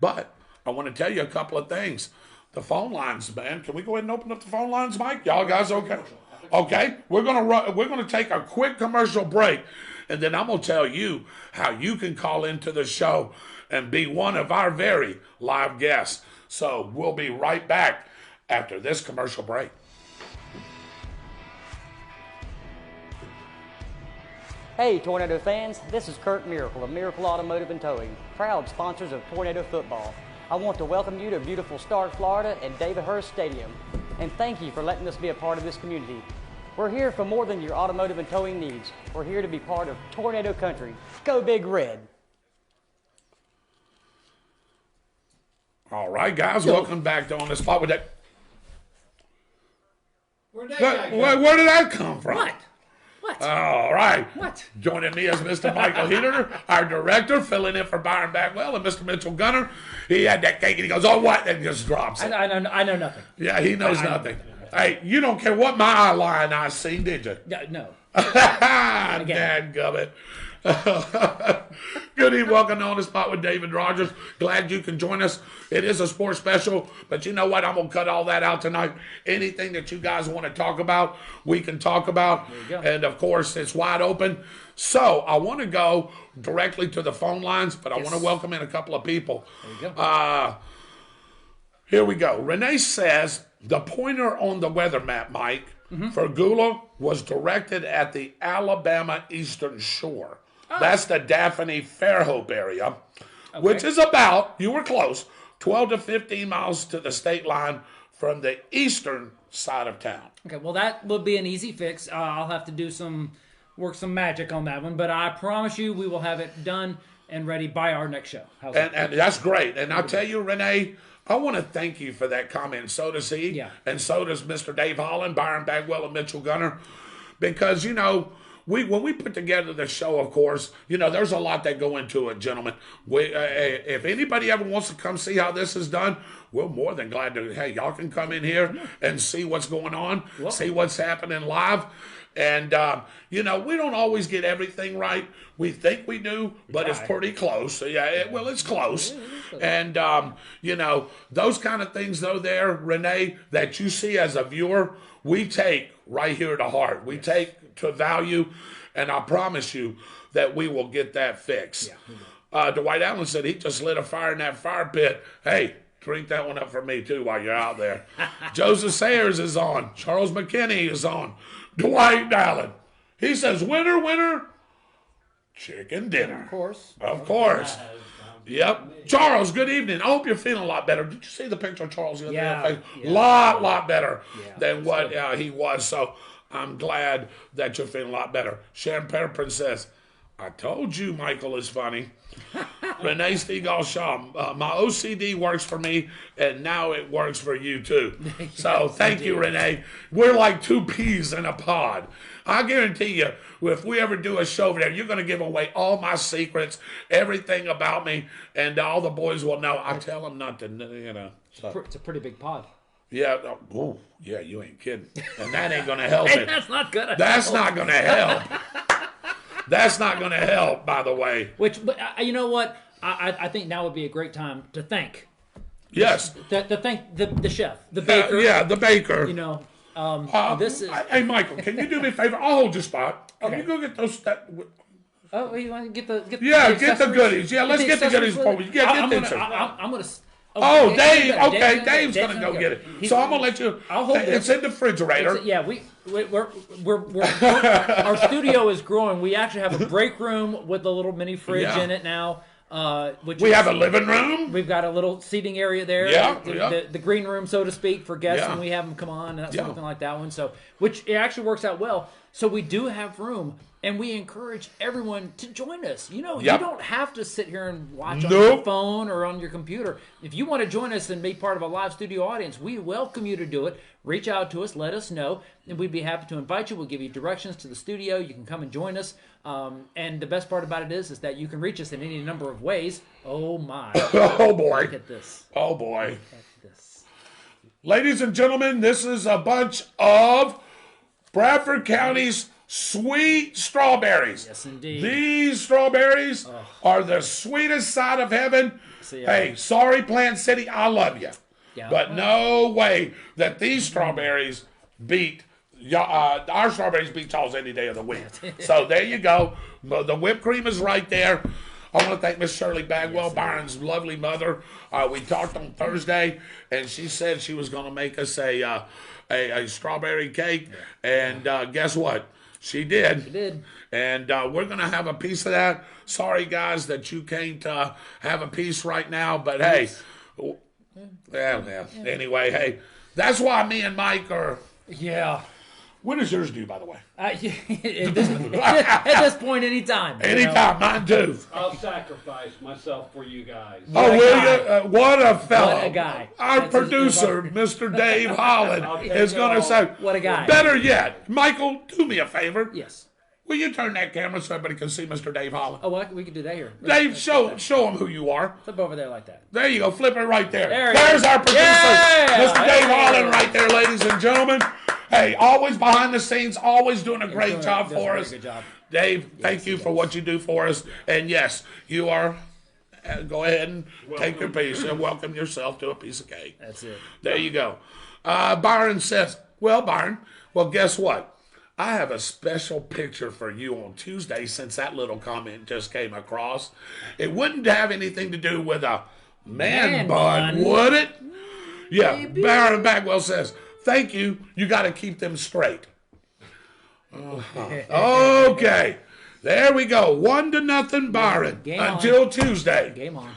B: But I want to tell you a couple of things. The phone lines, man. Can we go ahead and open up the phone lines, Mike? Y'all guys okay? Okay. We're gonna take a quick commercial break, and then I'm gonna tell you how you can call into the show and be one of our very live guests. So we'll be right back after this commercial break.
G: Hey Tornado fans, this is Kurt Miracle of Miracle Automotive and Towing, proud sponsors of Tornado Football. I want to welcome you to beautiful Stark, Florida at David Hurst Stadium, and thank you for letting us be a part of this community. We're here for more than your automotive and towing needs. We're here to be part of Tornado Country. Go Big Red!
B: All right, guys, welcome back to On the Spot with that.
F: Where
B: did that come from?
D: What?
B: All right.
D: What?
B: Joining me is Mr. Michael Heater, our director, filling in for Byron Bagwell, and Mr. Mitchell Gunner. He had that cake and he goes, "Oh, what?" and just drops it.
D: I know nothing.
B: Yeah, he knows nothing. Hey, you don't care what my eye line I see, did you?
D: No.
B: Dadgummit. Good evening, welcome to On the Spot with David Rodgers. Glad you can join us. It is a sports special, but you know what? I'm going to cut all that out tonight. Anything that you guys want to talk about, we can talk about. And of course, it's wide open. So I want to go directly to the phone lines, but I want to welcome in a couple of people.
D: There you go.
B: Here we go. Renee says the pointer on the weather map, Mike, for Gula was directed at the Alabama Eastern Shore. That's the Daphne Fairhope area, which is about, you were close, 12 to 15 miles to the state line from the eastern side of town.
D: Okay, well, that would be an easy fix. I'll have to work some magic on that one, but I promise you we will have it done and ready by our next show. How's that?
B: And that's great. And I'll tell you, Renee, I want to thank you for that comment. So does he.
D: Yeah.
B: And so does Mr. Dave Holland, Byron Bagwell, and Mitchell Gunner. Because, you know, when we put together the show, of course, you know, there's a lot that go into it, gentlemen. If anybody ever wants to come see how this is done, we're more than glad to. Hey, y'all can come in here and see what's going on, see what's happening live. And, you know, we don't always get everything right. We think we do, but it's pretty close. So, yeah, it's close. And, you know, those kind of things, though, there, Renee, that you see as a viewer, we take right here to heart. We take to value, and I promise you that we will get that fixed. Dwight Allen said he just lit a fire in that fire pit. Hey, drink that one up for me, too, while you're out there. Joseph Sayers is on. Charles McKinney is on. Dwight Allen. He says, winner, chicken dinner. Of course. Yep. Charles, good evening. I hope you're feeling a lot better. Did you see the picture of Charles the other day? Lot better than what he was. So I'm glad that you're feeling a lot better. Sharon Perrin says, I told you Michael is funny. Renee Stegall Shaw, my OCD works for me, and now it works for you too. So thank you, Renee. We're like two peas in a pod. I guarantee you, if we ever do a show over there, you're going to give away all my secrets, everything about me, and all the boys will know. I tell them not to, you know. So.
D: It's a pretty big pod.
B: Yeah. Oh, yeah, you ain't kidding. And that ain't going to help it.
D: That's not good.
B: That's not going to help. That's not going to help, by the way.
D: But you know what? I think now would be a great time to thank.
B: Yes.
D: To thank the chef, the baker.
B: The baker.
D: You know, this is.
B: Hey, Michael, can you do me a favor? I'll hold your spot. Can you go get those?
D: Oh, you want to get the
B: get the goodies. Yeah, let's get the goodies before we get
D: I'm
B: this.
D: gonna.
B: Oh, Dave. Okay, Dave's gonna go get it. So I'm gonna let you.
D: I'll hold it.
B: It's in the refrigerator.
D: We're our studio is growing. We actually have a break room with a little mini fridge in it now.
B: We have a living room.
D: We've got a little seating area there. The green room, so to speak, for guests when we have them come on and something like that one. So, which it actually works out well. So we do have room And we encourage everyone to join us. You know,
B: Yep.
D: you don't have to sit here and watch on
B: Nope.
D: your phone or on your computer. If you want to join us and be part of a live studio audience, we welcome you to do it. Reach out to us, let us know, and we'd be happy to invite you. We'll give you directions to the studio. You can come and join us. And the best part about it is that you can reach us in any number of ways. Oh, my.
B: Oh, boy.
D: Look at this.
B: Oh, boy.
D: Look at this.
B: Ladies and gentlemen, this is a bunch of Bradford County's sweet strawberries.
D: Yes, indeed.
B: These strawberries are the sweetest side of heaven.
D: See,
B: Hey, sorry, Plant City, I love you.
D: Yeah.
B: But no way that these strawberries beat our strawberries beat y'all's any day of the week. So there you go. The whipped cream is right there. I want to thank Miss Shirley Bagwell, Byron's lovely mother. We talked on Thursday, and she said she was going to make us a strawberry cake. And guess what? She did.
D: She did.
B: And we're going to have a piece of that. Sorry, guys, that you can't have a piece right now. But, hey, anyway, hey, that's why me and Mike are.
D: Yeah.
B: When is yours due, by the way?
D: At this point, anytime.
B: Anytime, mine too.
F: I'll sacrifice myself for you guys.
B: Oh, will you? What a fellow.
D: What a guy.
B: Our
D: That's
B: producer, Mr. Dave Holland, is going to say,
D: What a guy.
B: Better yet, Michael, do me a favor.
D: Yes.
B: Will you turn that camera so everybody can see Mr. Dave Holland?
D: Oh, well, we could do that here.
B: Dave, show him who you are.
D: Flip over there like that.
B: There you go. Flip it right there.
D: There
B: There's our producer,
D: Yeah!
B: Mr. Dave
D: Hey!
B: Holland, right there, ladies and gentlemen. Hey, always behind the scenes, always doing a great
D: doing
B: job
D: does a
B: for
D: very
B: us.
D: good job.
B: Dave, thank you for what you do for us. And yes, you are. Go ahead and take your piece and welcome yourself to a piece of cake.
D: That's it.
B: There you go. Byron says, Byron, guess what? I have a special picture for you on Tuesday since that little comment just came across. It wouldn't have anything to do with a man bun, would it? Yeah,
D: Maybe.
B: Byron Bagwell says, thank you. You got to keep them straight. Okay. There we go. 1-0, Byron.
D: Game on.
B: Until Tuesday.
D: Game on.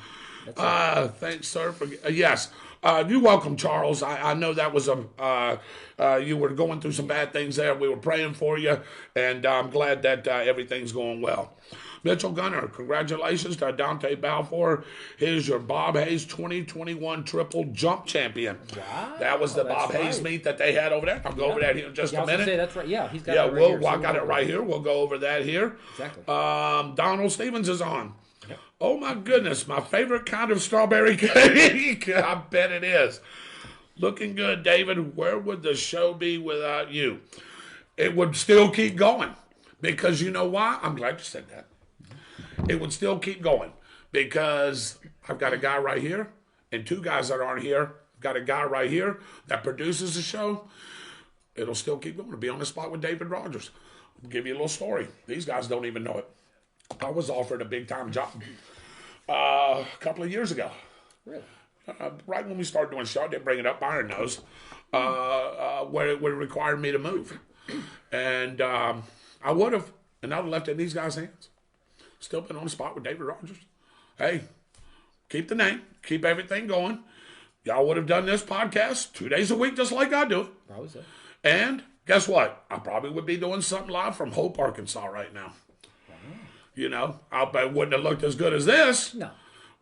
D: That's it.
B: Thanks, sir. Yes. You're welcome, Charles. I know that was you were going through some bad things there. We were praying for you, and I'm glad that everything's going well. Mitchell Gunner, congratulations to Dante Balfour. Here's your Bob Hayes 2021 triple jump champion.
D: Wow,
B: that was the Bob
D: that's
B: Hayes
D: right.
B: meet that they had over there. I'll go over that here in just
D: Yeah, I
B: a
D: was gonna
B: minute.
D: say, that's right. Yeah, he's got
B: Yeah,
D: it right here, so
B: I got it right here. We'll go over that here.
D: Exactly.
B: Donald Stevens is on. Yep. Oh, my goodness. My favorite kind of strawberry cake. I bet it is. Looking good, David. Where would the show be without you? It would still keep going. Because you know why? I'm glad you said that. It would still keep going. Because I've got a guy right here and two guys that aren't here. I've got a guy right here that produces the show. It'll still keep going. It'll be on the spot with David Rodgers. I'll give you a little story. These guys don't even know it. I was offered a big-time job a couple of years ago.
D: Really?
B: Right when we started doing the show, I didn't bring it up, Byron knows, where it required me to move. And I would have, and I would have left it in these guys' hands. Still been on the spot with David Rodgers. Hey, keep the name, keep everything going. Y'all would have done this podcast 2 days a week just like I do it.
D: Probably so.
B: And guess what? I probably would be doing something live from Hope, Arkansas right now. You know, I bet it wouldn't have looked as good as this.
D: No.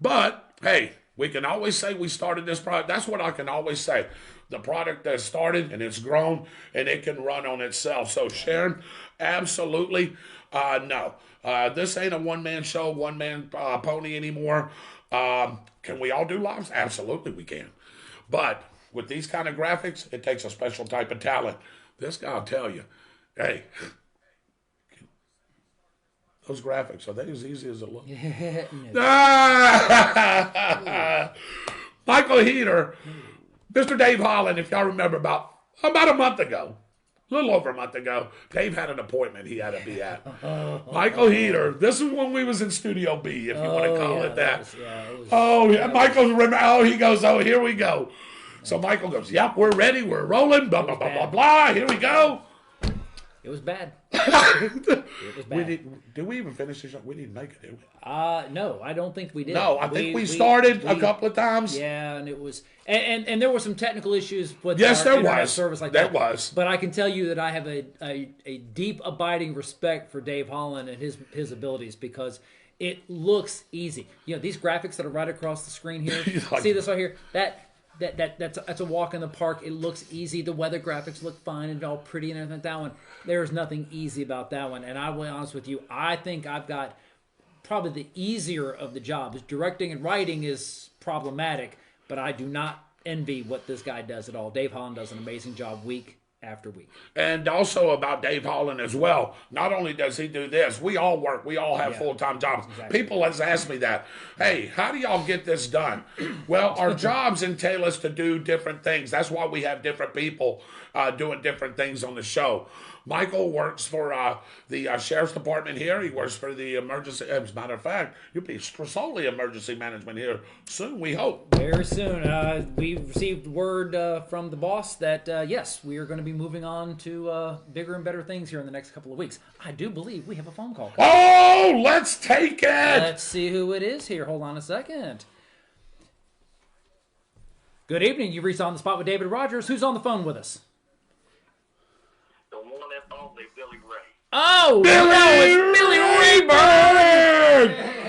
B: But, hey, we can always say we started this product. That's what I can always say. The product that started and it's grown and it can run on itself. So, Sharon, absolutely no. This ain't a one-man show, one-man pony anymore. Can we all do lives? Absolutely we can. But with these kind of graphics, it takes a special type of talent. This guy will tell you, hey, those graphics, are they as easy as it looks? Michael Heater, Mr. Dave Holland, if y'all remember about a month ago, a little over a month ago, Dave had an appointment he had to be at. Michael Heater, this is when we was in Studio B, if you want to call it that. Michael, he goes, here we go. So Michael goes, yep, we're ready, we're rolling, blah, blah, blah, blah, blah, here we go.
D: It was bad.
E: It was bad.
B: Did we even finish this show? We didn't make it, did we?
E: No, I don't think we did.
B: No, I think we started a couple of times.
E: Yeah, and it was, and there were some technical issues with
B: Yes,
E: our
B: there
E: internet
B: was.
E: service like
B: There
E: that.
B: was.
E: But I can tell you that I have a deep, abiding respect for Dave Holland and his abilities, because it looks easy. You know, these graphics that are right across the screen here.
B: Like,
E: see this right here? That's a walk in the park. It looks easy. The weather graphics look fine and all pretty and everything. That one, there's nothing easy about that one. And I will be honest with you, I think I've got probably the easier of the jobs. Directing and writing is problematic, but I do not envy what this guy does at all. Dave Holland does an amazing job week after week.
B: And also about Dave Holland as well. Not only does he do this, we all work. We all have full-time jobs.
E: Exactly.
B: People has asked me that. Hey, how do y'all get this done? Well, our jobs entail us to do different things. That's why we have different people doing different things on the show. Michael works for the Sheriff's Department here. He works for the emergency. As a matter of fact, you'll be solely emergency management here soon, we hope.
E: Very soon. We received word from the boss that, yes, we are going to be moving on to bigger and better things here in the next couple of weeks. I do believe we have a phone call.
B: Oh, let's take it.
E: Let's see who it is here. Hold on a second. Good evening. You've reached On the Spot with David Rodgers. Who's on the phone with us?
H: The one and only Billy Ray.
E: Oh,
B: Billy,
E: no, it's Billy
B: Rayburn!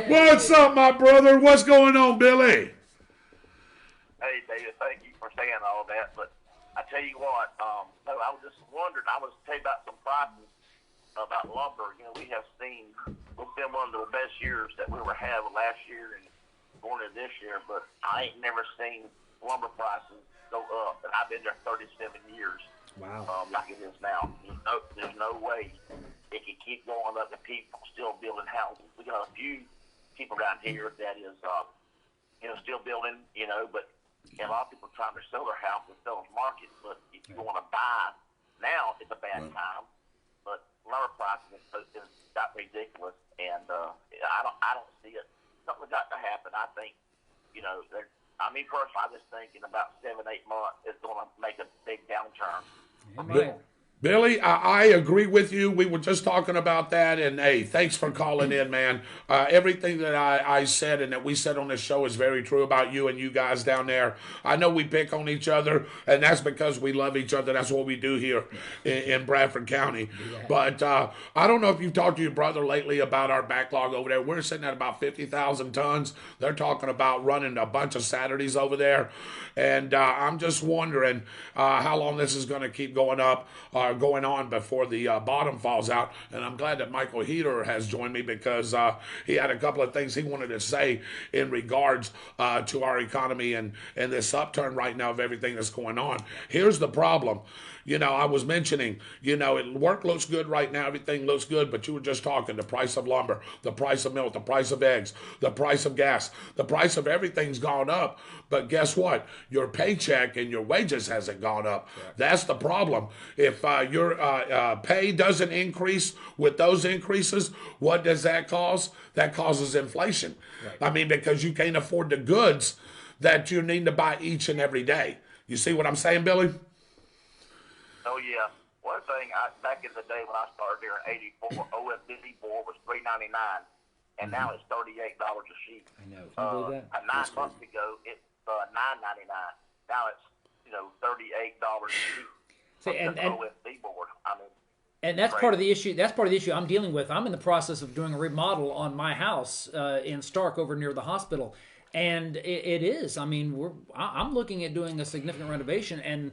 B: What's up, my brother? What's going on, Billy?
H: Hey, David, thank you for saying all that. But I tell you what, no, I was just wondering. I was telling you about some prices about lumber. You know, we have seen, it's been one of the best years that we were having last year and going into this year. But I ain't never seen lumber prices go up, and I've been there 37 years.
E: Wow.
H: Like it is now. There's no way it can keep going up and people still building houses. We got a few people down here that is, still building, but and a lot of people trying to sell their house and sell the market. But if you want to buy now, it's a bad time. But lumber prices is got ridiculous, and I don't see it. Something's got to happen. I think, personally, I just think in about 7-8 months, it's going to make a big downturn.
B: Billy, I agree with you. We were just talking about that, and hey, thanks for calling in, man. Everything that I said and that we said on this show is very true about you and you guys down there. I know we pick on each other, and that's because we love each other. That's what we do here in Bradford County. But I don't know if you've talked to your brother lately about our backlog over there. We're sitting at about 50,000 tons. They're talking about running a bunch of Saturdays over there, and I'm just wondering how long this is going to keep going up. Going on before the bottom falls out. And I'm glad that Michael Heater has joined me because he had a couple of things he wanted to say in regards to our economy and this upturn right now of everything that's going on. Here's the problem. I was mentioning, work looks good right now. Everything looks good, but you were just talking the price of lumber, the price of milk, the price of eggs, the price of gas, the price of everything's gone up. But guess what? Your paycheck and your wages hasn't gone up. Yeah. That's the problem. If your pay doesn't increase with those increases, what does that cause? That causes inflation. Right. Because you can't afford the goods that you need to buy each and every day. You see what I'm saying, Billy?
H: Oh, yeah. One thing, back in the day when I started here in 84, OSB board was $3.99, and now it's $38 a sheet.
E: I know. Can you believe that?
H: 9 months ago, it's $9.99. Now it's, $38 a sheet.
E: See, and
H: OSB board.
E: And that's part of the issue. That's part of the issue I'm dealing with. I'm in the process of doing a remodel on my house in Stark over near the hospital, and it is. I'm looking at doing a significant renovation, and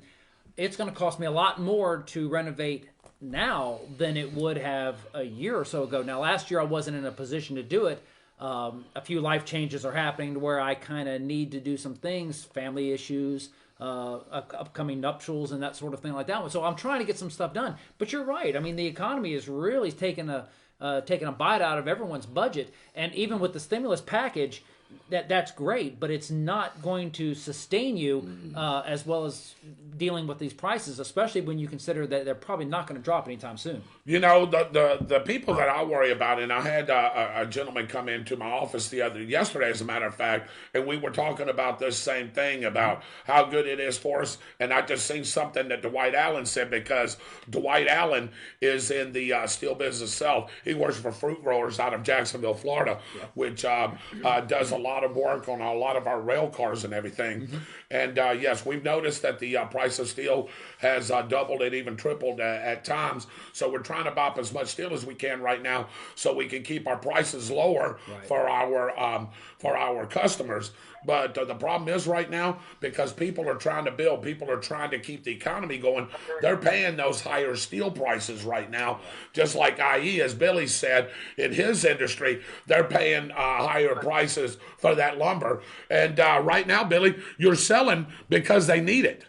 E: it's going to cost me a lot more to renovate now than it would have a year or so ago. Now, last year I wasn't in a position to do it. A few life changes are happening to where I kind of need to do some things, family issues, upcoming nuptials and that sort of thing like that. So I'm trying to get some stuff done. But you're right. The economy is really taking a bite out of everyone's budget. And even with the stimulus package,
D: that's great, but it's not going to sustain you as well as dealing with these prices, especially when you consider that they're probably not going to drop anytime soon.
B: You know, the people that I worry about, and I had a gentleman come into my office yesterday, as a matter of fact, and we were talking about this same thing, about how good it is for us. And I just seen something that Dwight Allen said, because Dwight Allen is in the steel business itself. He works for Fruit Growers out of Jacksonville, Florida, which does a lot of work on a lot of our rail cars and everything. And yes, we've noticed that the price of steel has doubled and even tripled at times. So we're trying to buy up as much steel as we can right now, so we can keep our prices lower for our customers. But the problem is right now, because people are trying to build, people are trying to keep the economy going, they're paying those higher steel prices right now. Just like IE, as Billy said, in his industry, they're paying higher prices for that lumber. And right now, Billy, you're selling because they need it.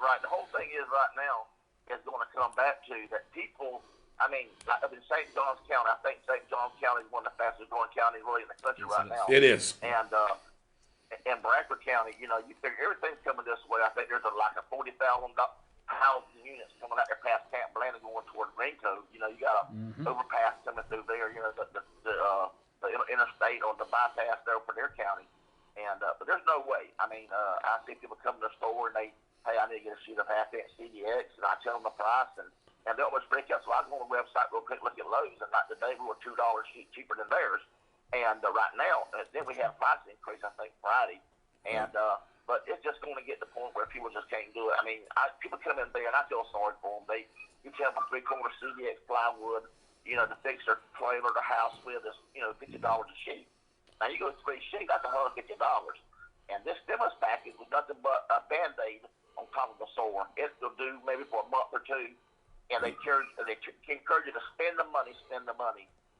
H: Right. The whole thing is right now is going to come back to that people. I mean, like in St. Johns County, I think St. Johns County is one of the fastest growing counties really in the country right now.
B: It is.
H: And in Bradford County, you figure everything's coming this way. I think there's like a 40,000 housing units coming out there past Camp Blandon going toward Ncaa. You got a overpass coming through there. The interstate or the bypass there for their county. And but there's no way. I mean, I see people come to the store and hey, I need to get a sheet of half-inch CDX, and I tell them the price, and they always break up. So I go on the website real quick, look at Lowe's, and like today we were $2 cheaper than theirs. And right now, then we have price increase, I think, Friday. And but it's just going to get to the point where people just can't do it. I mean, people come in there, and I feel sorry for them. You tell them a 3/4 CDX plywood, to fix their trailer, their house with is, $50 a sheet. Now you go to 3 sheets, that's $150. And this stimulus package was nothing but a Band-Aid on top of the sore. It will do maybe for a month or two, and they encourage you to spend the money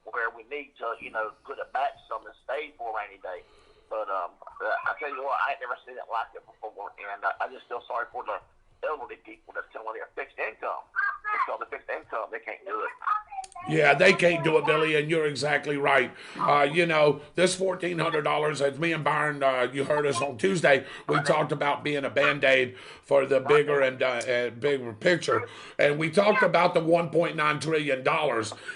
H: where we need to, put it back some and save for a rainy day. But I tell you what, I ain't never seen it like it before, and I just feel sorry for the elderly people that's telling their fixed income. Because the fixed income, they can't do it.
B: Yeah, they can't do it, Billy, and you're exactly right. This $1,400, as me and Byron, you heard us on Tuesday, we talked about being a Band-Aid for the bigger and bigger picture. And we talked about the $1.9 trillion.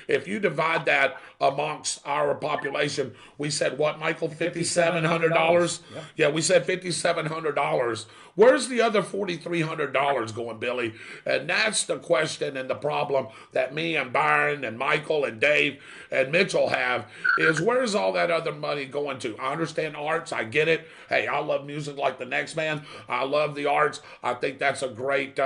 B: If you divide that amongst our population, we said, what, Michael, $5,700? Yeah, we said $5,700. Where's the other $4,300 going, Billy? And that's the question and the problem that me and Byron and Michael and Dave and Mitchell have, is where's all that other money going to? I understand arts. I get it. Hey, I love music like the next man. I love the arts. I think that's a great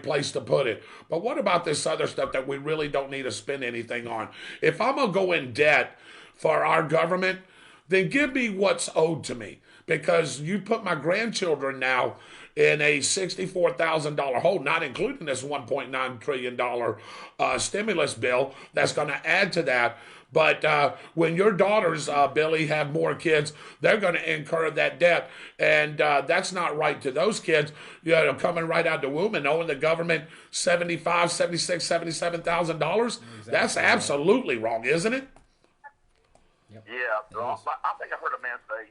B: place to put it. But what about this other stuff that we really don't need to spend anything on? If I'm going to go in debt for our government, then give me what's owed to me. Because you put my grandchildren now in a $64,000 hole, not including this $1.9 trillion stimulus bill that's going to add to that. But when your daughters, Billy, have more kids, they're going to incur that debt. And that's not right to those kids, coming right out the womb and owing the government $75,000, $76,000, $77,000. That's absolutely wrong, isn't it?
H: Yep. Yeah. I think I heard a man say,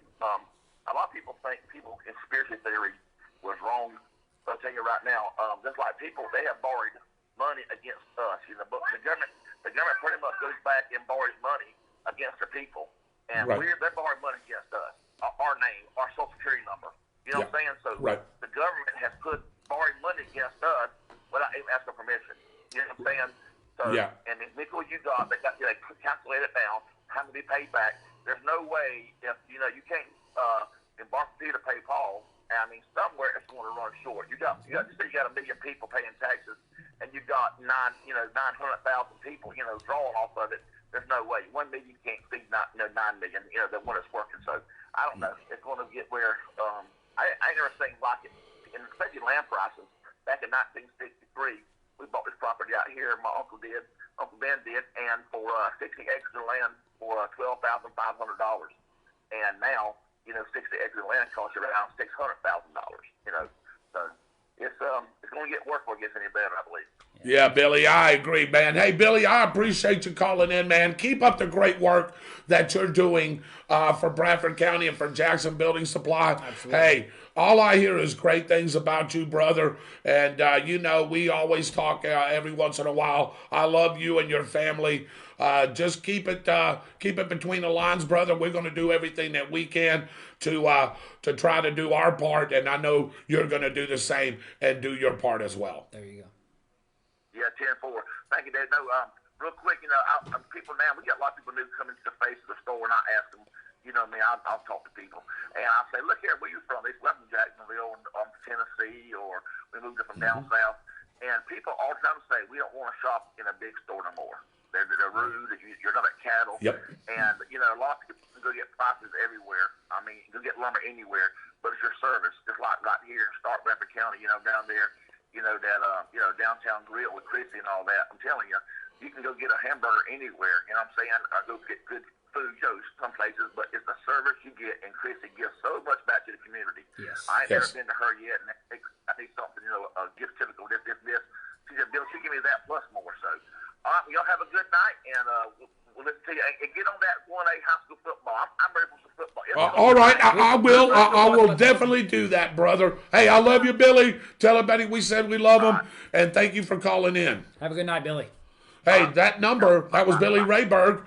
H: a lot of people think conspiracy theory was wrong. I'll tell you right now, just like people, they have borrowed money against us. But the government pretty much goes back and borrows money against the people, and they're borrowing money against us, our name, our social security number. You know what I'm saying? So the government has borrowed money against us without even asking permission. You know what I'm saying? So and the nickel you got, they calculate it down, how to be paid back. There's no way if you can't embark Peter to pay Paul. I mean, somewhere it's going to run short. You got 1 million people paying taxes, and you got 900,000 people, drawing off of it. There's no way 1 million can't feed 9 million, that when it's working. So I don't know. It's going to get where I ain't never seen like it, and especially land prices. Back in 1963, we bought this property out here. My Uncle Ben did, and for 60 acres of land for $12,500, and now 60 acres of land costs around $600,000. So it's going to get worse before it gets any better, I believe.
B: Yeah, Billy, I agree, man. Hey, Billy, I appreciate you calling in, man. Keep up the great work that you're doing for Bradford County and for Jackson Building Supply.
D: Absolutely.
B: Hey, all I hear is great things about you, brother. And, we always talk every once in a while. I love you and your family. Just keep it between the lines, brother. We're going to do everything that we can to try to do our part. And I know you're going to do the same and do your part as well.
D: There you go.
H: Yeah, 10-4. Thank you, Dave. No, real quick, people now, we got a lot of people new coming to the face of the store, and I ask them, I'll talk to people. And I'll say, look here, where you from? They from Jacksonville, or Tennessee, or we moved up from down south. And people all the time say, we don't want to shop in a big store no more. They're rude. You're not at cattle.
B: Yep.
H: And, a lot of people can go get prices everywhere. I mean, go get lumber anywhere, but it's your service. Just like right here in Stark Bradford County, down there, downtown grill with Chrissy and all that. I'm telling you, you can go get a hamburger anywhere. You know what I'm saying? Or go get good food, some places, but it's the service you get, and Chrissy gives so much back to the community.
D: Yes.
H: I ain't never been to her yet, and I need something, a gift typical, this. She said, Bill, she give me that plus more. So, all right, y'all have a good night, and we'll listen to you. And get on that 1A high school football. I'm ready for some football.
B: All right, I will. I will definitely do that, brother. Hey, I love you, Billy. Tell everybody we said we love them, and thank you for calling in.
D: Have a good night, Billy.
B: Hey, that number, that was Billy Rayberg,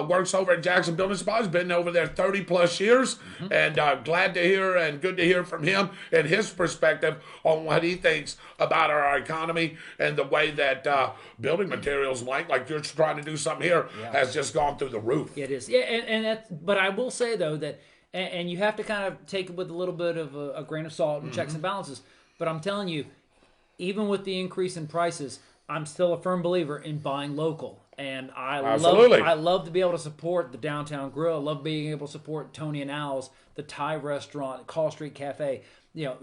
B: works over at Jackson Building Supply. He's been over there 30-plus years, and glad to hear and good to hear from him and his perspective on what he thinks about our economy and the way that building materials, like you're trying to do something here, has just gone through the roof.
D: It is. Yeah, and that's, but I will say, though, that, and you have to kind of take it with a little bit of a grain of salt and checks and balances, but I'm telling you, even with the increase in prices, I'm still a firm believer in buying local, and I love to be able to support the Downtown Grill. I love being able to support Tony and Al's, the Thai restaurant, Call Street Cafe,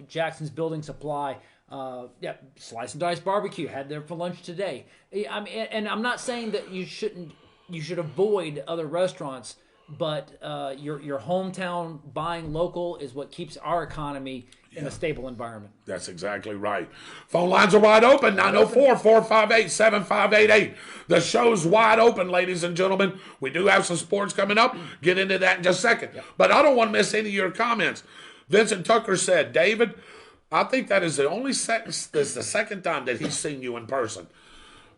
D: Jackson's Building Supply, Slice and Dice Barbecue. Had there for lunch today. I mean, and I'm not saying that you should avoid other restaurants, but your hometown buying local is what keeps our economy in a stable environment.
B: That's exactly right. Phone lines are wide open, 904-458-7588. The show's wide open, ladies and gentlemen. We do have some sports coming up. Get into that in just a second. Yep. But I don't want to miss any of your comments. Vincent Tucker said, David, I think that is the second time that he's seen you in person.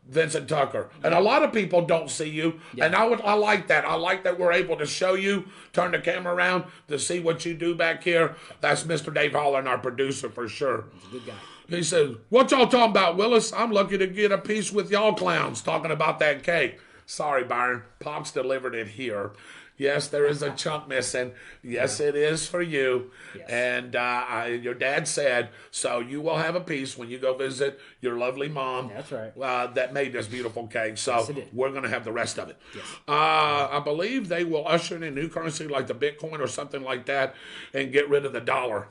B: Vincent Tucker. And a lot of people don't see you. Yeah. And I like that. I like that we're able to show you, turn the camera around to see what you do back here. That's Mr. Dave Holland, our producer, for sure.
D: He's a good guy.
B: He says, what y'all talking about, Willis? I'm lucky to get a piece with y'all clowns talking about that cake. Sorry, Byron. Pops delivered it here. Yes, there is a chunk missing. Yes, it is for you. Yes. And your dad said, so you will have a piece when you go visit your lovely mom.
D: That's right.
B: That made this beautiful cake. So
D: yes,
B: we're going to have the rest of it.
D: Yes.
B: I believe they will usher in a new currency like the Bitcoin or something like that and get rid of the dollar.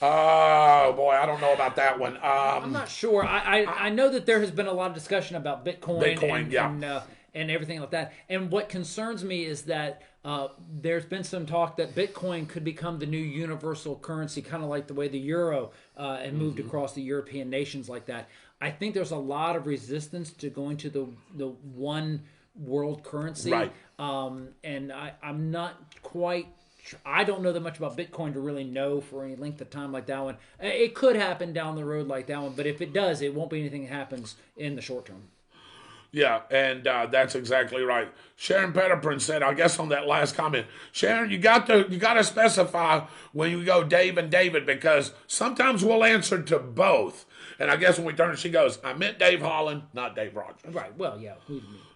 B: Oh, boy, I don't know about that one.
D: I'm not sure. I know that there has been a lot of discussion about Bitcoin and everything like that. And what concerns me is that there's been some talk that Bitcoin could become the new universal currency, kind of like the way the euro and moved across the European nations like that. I think there's a lot of resistance to going to the one world currency.
B: Right.
D: And I'm not quite... I don't know that much about Bitcoin to really know for any length of time like that one. It could happen down the road like that one, but if it does, it won't be anything that happens in the short term.
B: Yeah, and that's exactly right. Sharon Petterprin said, I guess on that last comment, Sharon, you got to specify when you go Dave and David, because sometimes we'll answer to both. And I guess when we turn, she goes, I meant Dave Holland, not Dave Rodgers.
D: Right. Well, yeah.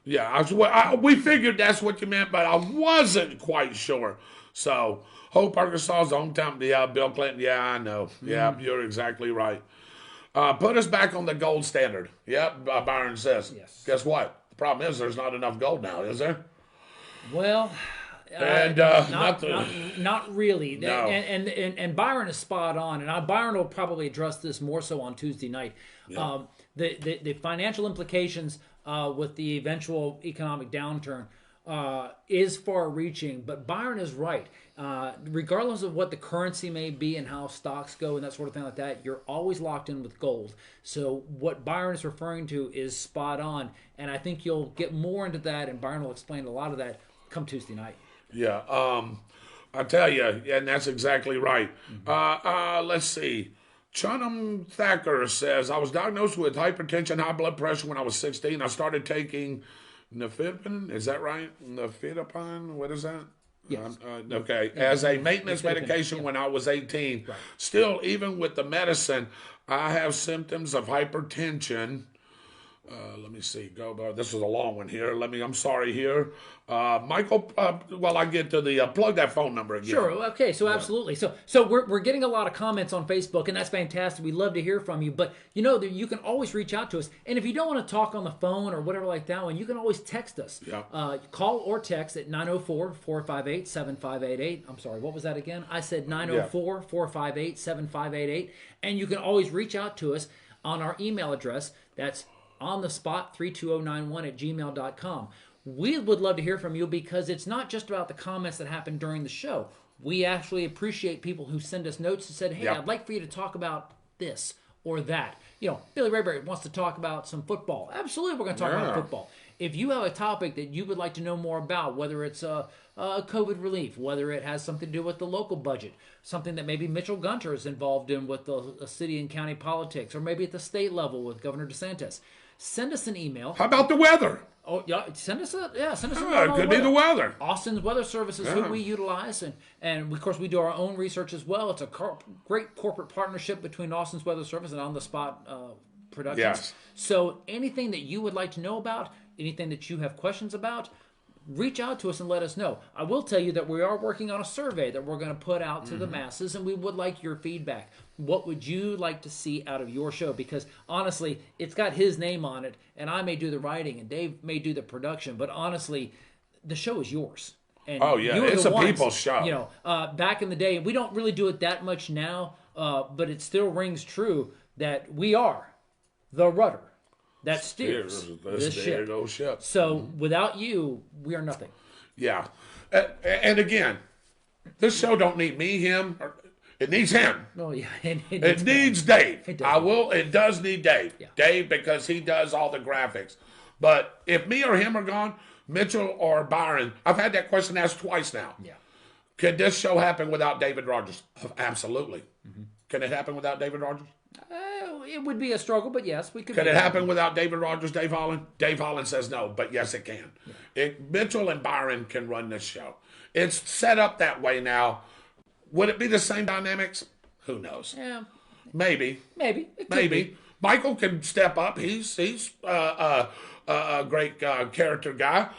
B: Yeah, we figured that's what you meant, but I wasn't quite sure. So, Hope, Arkansas's hometown. Yeah, Bill Clinton. Yeah, I know. Yeah, you're exactly right. Put us back on the gold standard. Yep, Byron says.
D: Yes.
B: Guess what? The problem is there's not enough gold now, is there?
D: Well,
B: and
D: not really.
B: No.
D: And Byron is spot on. And Byron will probably address this more so on Tuesday night. Yeah. The financial implications with the eventual economic downturn is far-reaching, but Byron is right. Regardless of what the currency may be and how stocks go and that sort of thing like that, you're always locked in with gold. So what Byron is referring to is spot on, and I think you'll get more into that, and Byron will explain a lot of that come Tuesday night.
B: Yeah, I tell you, and that's exactly right. Let's see. Chunham Thacker says, I was diagnosed with hypertension, high blood pressure when I was 16. I started taking Nifedipine, is that right? Nifedipine, what is that?
D: Yes.
B: Okay, as a maintenance medication when I was 18.
D: Right.
B: Still, even with the medicine, I have symptoms of hypertension. Let me see. This is a long one here. I'm sorry here. Michael, while I get to the, plug that phone number again.
D: Sure. Okay. So absolutely. So we're getting a lot of comments on Facebook, and that's fantastic. We love to hear from you. But you can always reach out to us. And if you don't want to talk on the phone or whatever like that one, you can always text us.
B: Yeah.
D: Call or text at 904-458-7588. I'm sorry. What was that again? I said 904-458-7588. And you can always reach out to us on our email address. That's on the spot 32091@gmail.com. We would love to hear from you because it's not just about the comments that happen during the show. We actually appreciate people who send us notes and said, hey, I'd like for you to talk about this or that. Billy Rayberry wants to talk about some football. Absolutely, we're going to talk about football. If you have a topic that you would like to know more about, whether it's COVID relief, whether it has something to do with the local budget, something that maybe Mitchell Gunter is involved in with the city and county politics, or maybe at the state level with Governor DeSantis, send us an email.
B: How about the weather?
D: Oh yeah, send us a
B: it could be the weather.
D: Austin's Weather Service is who we utilize, and of course we do our own research as well. It's a great corporate partnership between Austin's Weather Service and On the Spot Productions.
B: Yes.
D: So anything that you would like to know about, anything that you have questions about, reach out to us and let us know. I will tell you that we are working on a survey that we're going to put out to the masses, and we would like your feedback. What would you like to see out of your show? Because honestly, it's got his name on it, and I may do the writing, and Dave may do the production, but honestly, the show is yours. And
B: it's a people's show.
D: Back in the day, we don't really do it that much now, but it still rings true that we are the rudder that steers this ship. So without you, we are nothing.
B: Yeah. And again, this show don't need me, him. It needs him.
D: Oh, yeah.
B: It needs Dave. It does need Dave.
D: Yeah.
B: Dave, because he does all the graphics. But if me or him are gone, Mitchell or Byron, I've had that question asked twice now.
D: Yeah.
B: Could this show happen without David Rodgers? Absolutely. Can it happen without David Rodgers?
D: It would be a struggle, but yes, we could.
B: Could it happen without David Rodgers, Dave Holland? Dave Holland says no, but yes, it can. Yeah. Mitchell and Byron can run this show. It's set up that way now. Would it be the same dynamics? Who knows?
D: Yeah.
B: Maybe.
D: It could be.
B: Michael can step up. He's a great character guy.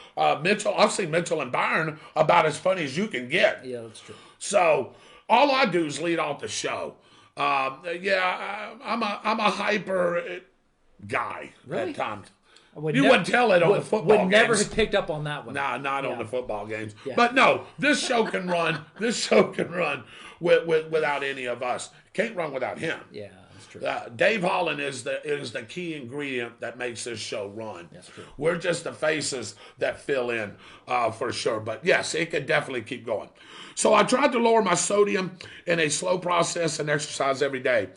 B: Mitchell, I've seen Mitchell and Byron about as funny as you can get.
D: Yeah, that's true.
B: So all I do is lead off the show. I'm a hyper guy at times. Wouldn't tell it on the football games.
D: Would never have picked up on that one.
B: Nah, not on the football games.
D: Yeah.
B: But no, this show can run. This show can run without any of us. Can't run without him.
D: Yeah, that's true.
B: Dave Holland is the key ingredient that makes this show run.
D: That's true.
B: We're just the faces that fill in for sure. But yes, it could definitely keep going. So I tried to lower my sodium in a slow process and exercise every day.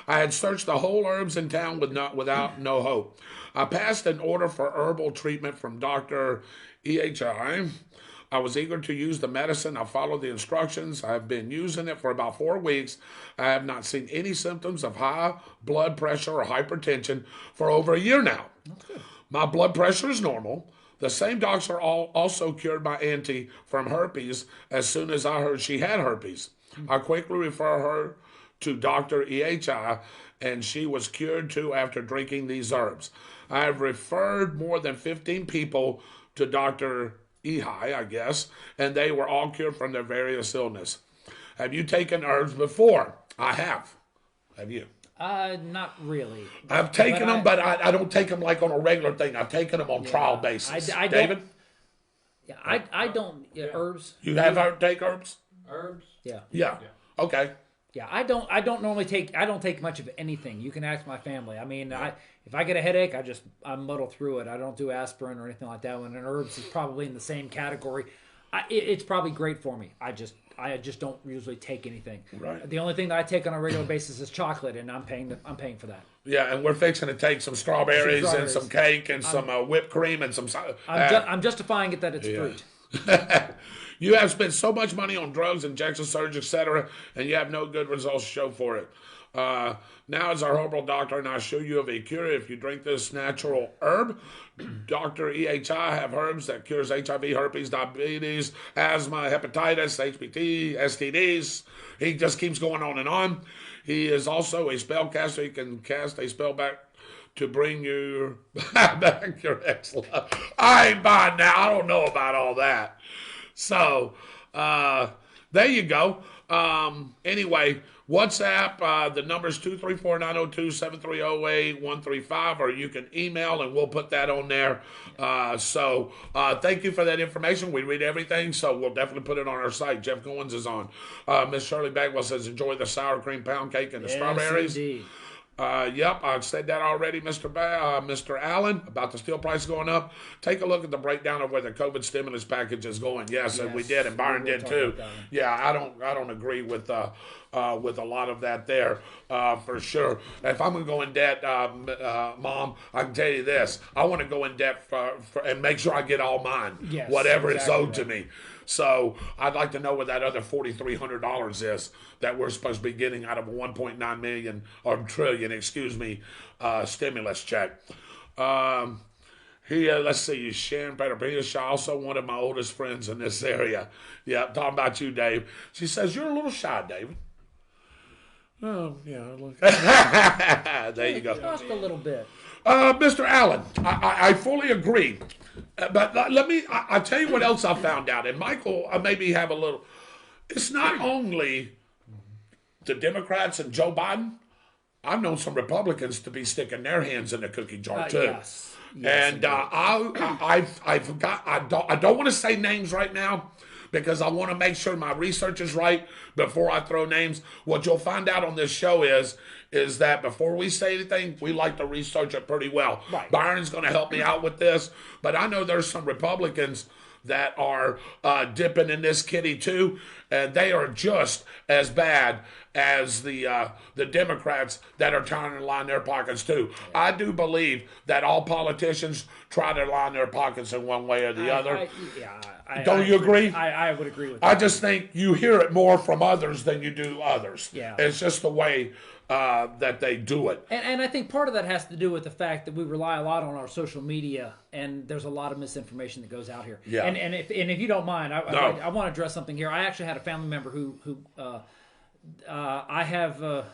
B: I had searched the whole herbs in town without no hope. I passed an order for herbal treatment from Dr. Ncaa. I was eager to use the medicine. I followed the instructions. I have been using it for about 4 weeks. I have not seen any symptoms of high blood pressure or hypertension for over a year now.
D: Okay.
B: My blood pressure is normal. The same doctor also cured my auntie from herpes as soon as I heard she had herpes. I quickly refer her to Dr. Ncaa, and she was cured too after drinking these herbs. I have referred more than 15 people to Dr. Ehi, I guess, and they were all cured from their various illness. Have you taken herbs before? I have. Have you?
D: Not really.
B: I've taken them, but I don't take them like on a regular thing. I've taken them on trial basis. David?
D: I don't. Herbs.
B: You have take herbs?
F: Herbs?
D: Yeah.
B: Yeah. Okay.
D: Yeah, I don't normally take much of anything. You can ask my family. I mean, if I get a headache, I muddle through it. I don't do aspirin or anything like that. When an herbs is probably in the same category, it's probably great for me. I just don't usually take anything.
B: Right.
D: The only thing that I take on a regular basis is chocolate, and I'm paying for that.
B: Yeah, and we're fixing to take some strawberries and some cake and some whipped cream and some.
D: I'm justifying it that it's fruit.
B: You have spent so much money on drugs, injection surgery, etc., and you have no good results to show for it. Now, as our herbal doctor, and I assure you of a cure if you drink this natural herb. Dr. EHI have herbs that cures HIV, herpes, diabetes, asthma, hepatitis, HPT, STDs. He just keeps going on and on. He is also a spell caster. He can cast a spell back to bring you back your ex-love. I ain't buying that. I don't know about all that. So, there you go. Anyway, WhatsApp, the number's 234-902-7308-135, or you can email and we'll put that on there. So thank you for that information. We read everything, so we'll definitely put it on our site. Jeff Goins is on. Miss Shirley Bagwell says, enjoy the sour cream pound cake and the strawberries.
D: Indeed.
B: Yep, I said that already, Mr. Allen, about the steel price going up. Take a look at the breakdown of where the COVID stimulus package is going. Yes, and we did, and Byron did too. Yeah, I don't agree with a lot of that there, for sure. If I'm going to go in debt, Mom, I can tell you this: I want to go in debt for and make sure I get all mine, whatever is owed to me. So I'd like to know what that other $4,300 is that we're supposed to be getting out of a 1.9 million or trillion, stimulus check. Here, let's see, Sharon Peter. She's also one of my oldest friends in this area. Yeah, talking about you, Dave. She says, you're a little shy, David. Oh, yeah. There you go.
D: Just a little bit.
B: Mr. Allen, I fully agree. But I'll tell you what else I found out. And Michael, maybe have a little. It's not only the Democrats and Joe Biden. I've known some Republicans to be sticking their hands in the cookie jar, too.
D: Yes,
B: and I don't want to say names right now, because I want to make sure my research is right before I throw names. What you'll find out on this show is that before we say anything, we like to research it pretty well.
D: Right.
B: Byron's going to help me out with this, but I know there's some Republicans that are dipping in this kitty too, and they are just as bad as the Democrats that are trying to line their pockets too. I do believe that all politicians try to line their pockets in one way or the other. Don't you agree?
D: I would agree with that.
B: I just think you hear it more from others than you do others.
D: Yeah.
B: It's just the way that they do it.
D: And I think part of that has to do with the fact that we rely a lot on our social media, and there's a lot of misinformation that goes out here.
B: Yeah.
D: And if you don't mind, I want to address something here. I actually had a family member who I have a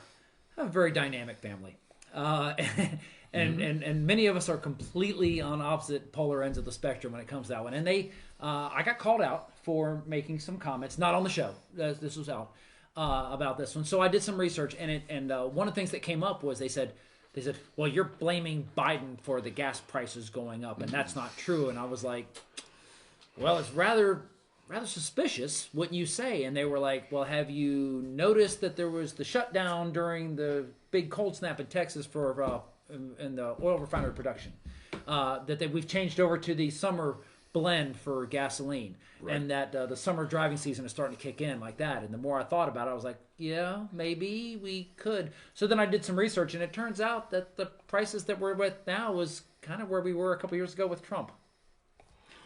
D: very dynamic family. And many of us are completely on opposite polar ends of the spectrum when it comes to that one. And I got called out for making some comments, not on the show. This was out about this one. So I did some research, and one of the things that came up was they said, well, you're blaming Biden for the gas prices going up, and that's not true. And I was like, well, it's rather suspicious, wouldn't you say? And they were like, well, have you noticed that there was the shutdown during the big cold snap in Texas for in the oil refinery production, that we've changed over to the summer blend for gasoline, right, and that the summer driving season is starting to kick in like that. And the more I thought about it, I was like, yeah, maybe we could. So then I did some research, and it turns out that the prices that we're with now was kind of where we were a couple years ago with Trump.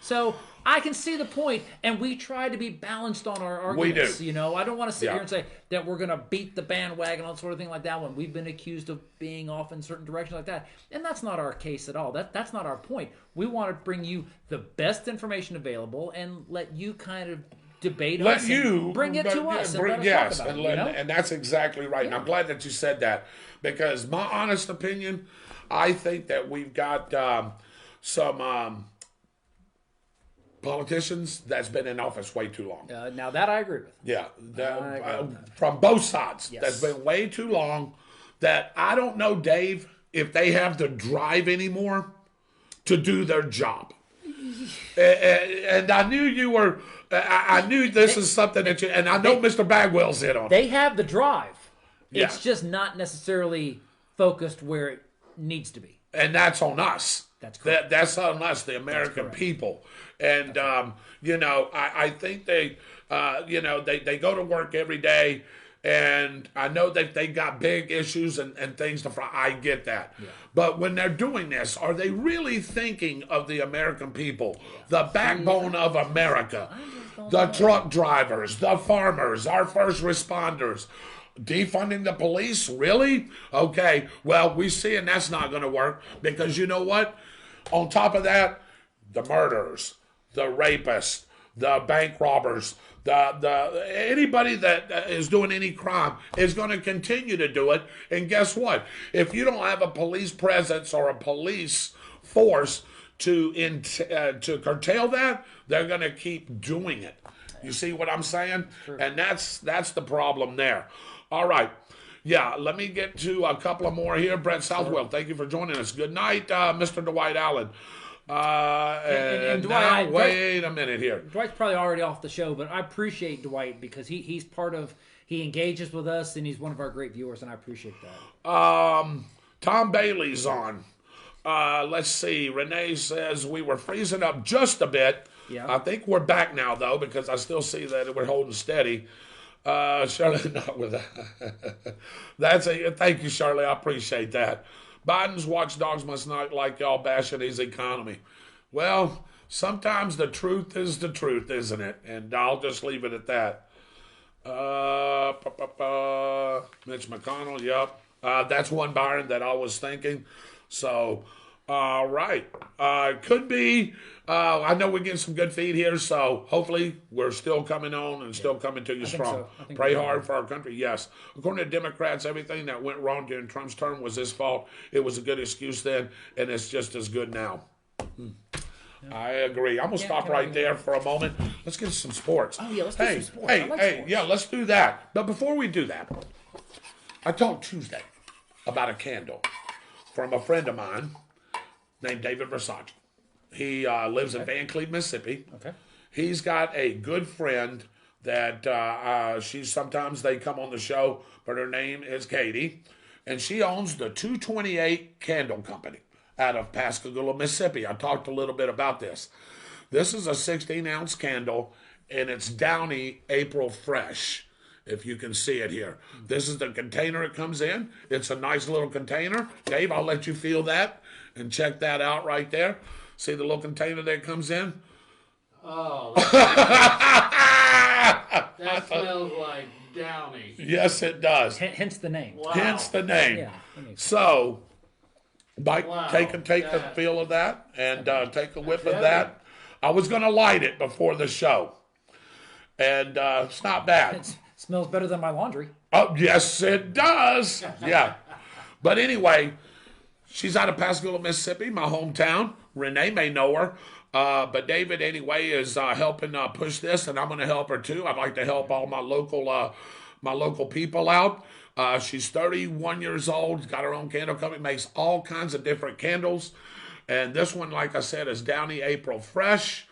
D: So I can see the point, and we try to be balanced on our arguments.
B: We do.
D: You know, I don't want to sit here and say that we're going to beat the bandwagon on sort of thing like that when we've been accused of being off in certain directions like that. And that's not our case at all. That's not our point. We want to bring you the best information available and let you kind of debate us. Bring it to us and let us talk about it.
B: And that's exactly right. And I'm glad that you said that, because my honest opinion, I think that we've got some politicians that's been in office way too long.
D: Now that I agree with.
B: Yeah, from both sides.
D: Yes.
B: That's been way too long. That I don't know, Dave, if they have the drive anymore to do their job. And I knew you were. I knew this is something that you. And I know Mr. Bagwell's hit on.
D: They have the drive.
B: Yeah.
D: It's just not necessarily focused where it needs to be.
B: And that's on us.
D: That's correct.
B: That's on us, the American people. And, I think they go to work every day. And I know that they got big issues and things to fight. I get that. Yeah. But when they're doing this, are they really thinking of the American people, the backbone of America, the truck drivers, the farmers, our first responders? Defunding the police? Really? Okay, well, we see, and that's not going to work because you know what? On top of that, the murderers, the rapists, the bank robbers, the anybody that is doing any crime is going to continue to do it. And guess what? If you don't have a police presence or a police force to curtail that, they're going to keep doing it. You see what I'm saying? True. And that's the problem there. All right. Yeah, let me get to a couple of more here. Brent Southwell, thank you for joining us. Good night, Mr. Dwight Allen. And Dwight, wait a minute here.
D: Dwight's probably already off the show, but I appreciate Dwight because he's part of, he engages with us, and he's one of our great viewers, and I appreciate that.
B: Tom Bailey's on. Let's see. Renee says we were freezing up just a bit. Yeah. I think we're back now, though, because I still see that we're holding steady. Shirley, not with that. Thank you, Shirley. I appreciate that. Biden's watchdogs must not like y'all bashing his economy. Well, sometimes the truth is the truth, isn't it? And I'll just leave it at that. Mitch McConnell, yep. That's one, Byron, that I was thinking. So, all right. Could be. I know we're getting some good feed here, so hopefully we're still coming on and still coming to you strong. So. Pray hard for our country, yes. According to Democrats, everything that went wrong during Trump's term was his fault. It was a good excuse then, and it's just as good now. I agree. I'm going to stop right there for a moment. Let's get some sports.
D: Oh, yeah, let's do some sports.
B: Sports. Yeah, let's do that. But before we do that, I talked Tuesday about a candle from a friend of mine named David Rodgers. He lives in Van Cleve, Mississippi. Okay. He's got a good friend that sometimes they come on the show, but her name is Katie, and she owns the 228 Candle Company out of Pascagoula, Mississippi. I talked a little bit about this. This is a 16-ounce candle, and it's Downy April Fresh, if you can see it here. This is the container it comes in. It's a nice little container. Dave, I'll let you feel that and check that out right there. See the little container that comes in?
F: Oh, that smells like Downy.
B: Yes, it does.
D: Hence the name.
F: Wow.
B: Hence the name.
D: Yeah,
B: so, Mike, take a feel of that and take a whiff of that. I was going to light it before the show, and it's not bad.
D: It smells better than my laundry.
B: Oh, yes, it does. Yeah. But anyway, she's out of Pascagoula, Mississippi, my hometown. Renee may know her. But David, anyway, is helping push this, and I'm going to help her, too. I'd like to help all my local people out. She's 31 years old, got her own candle company, makes all kinds of different candles. And this one, like I said, is Downy April Fresh.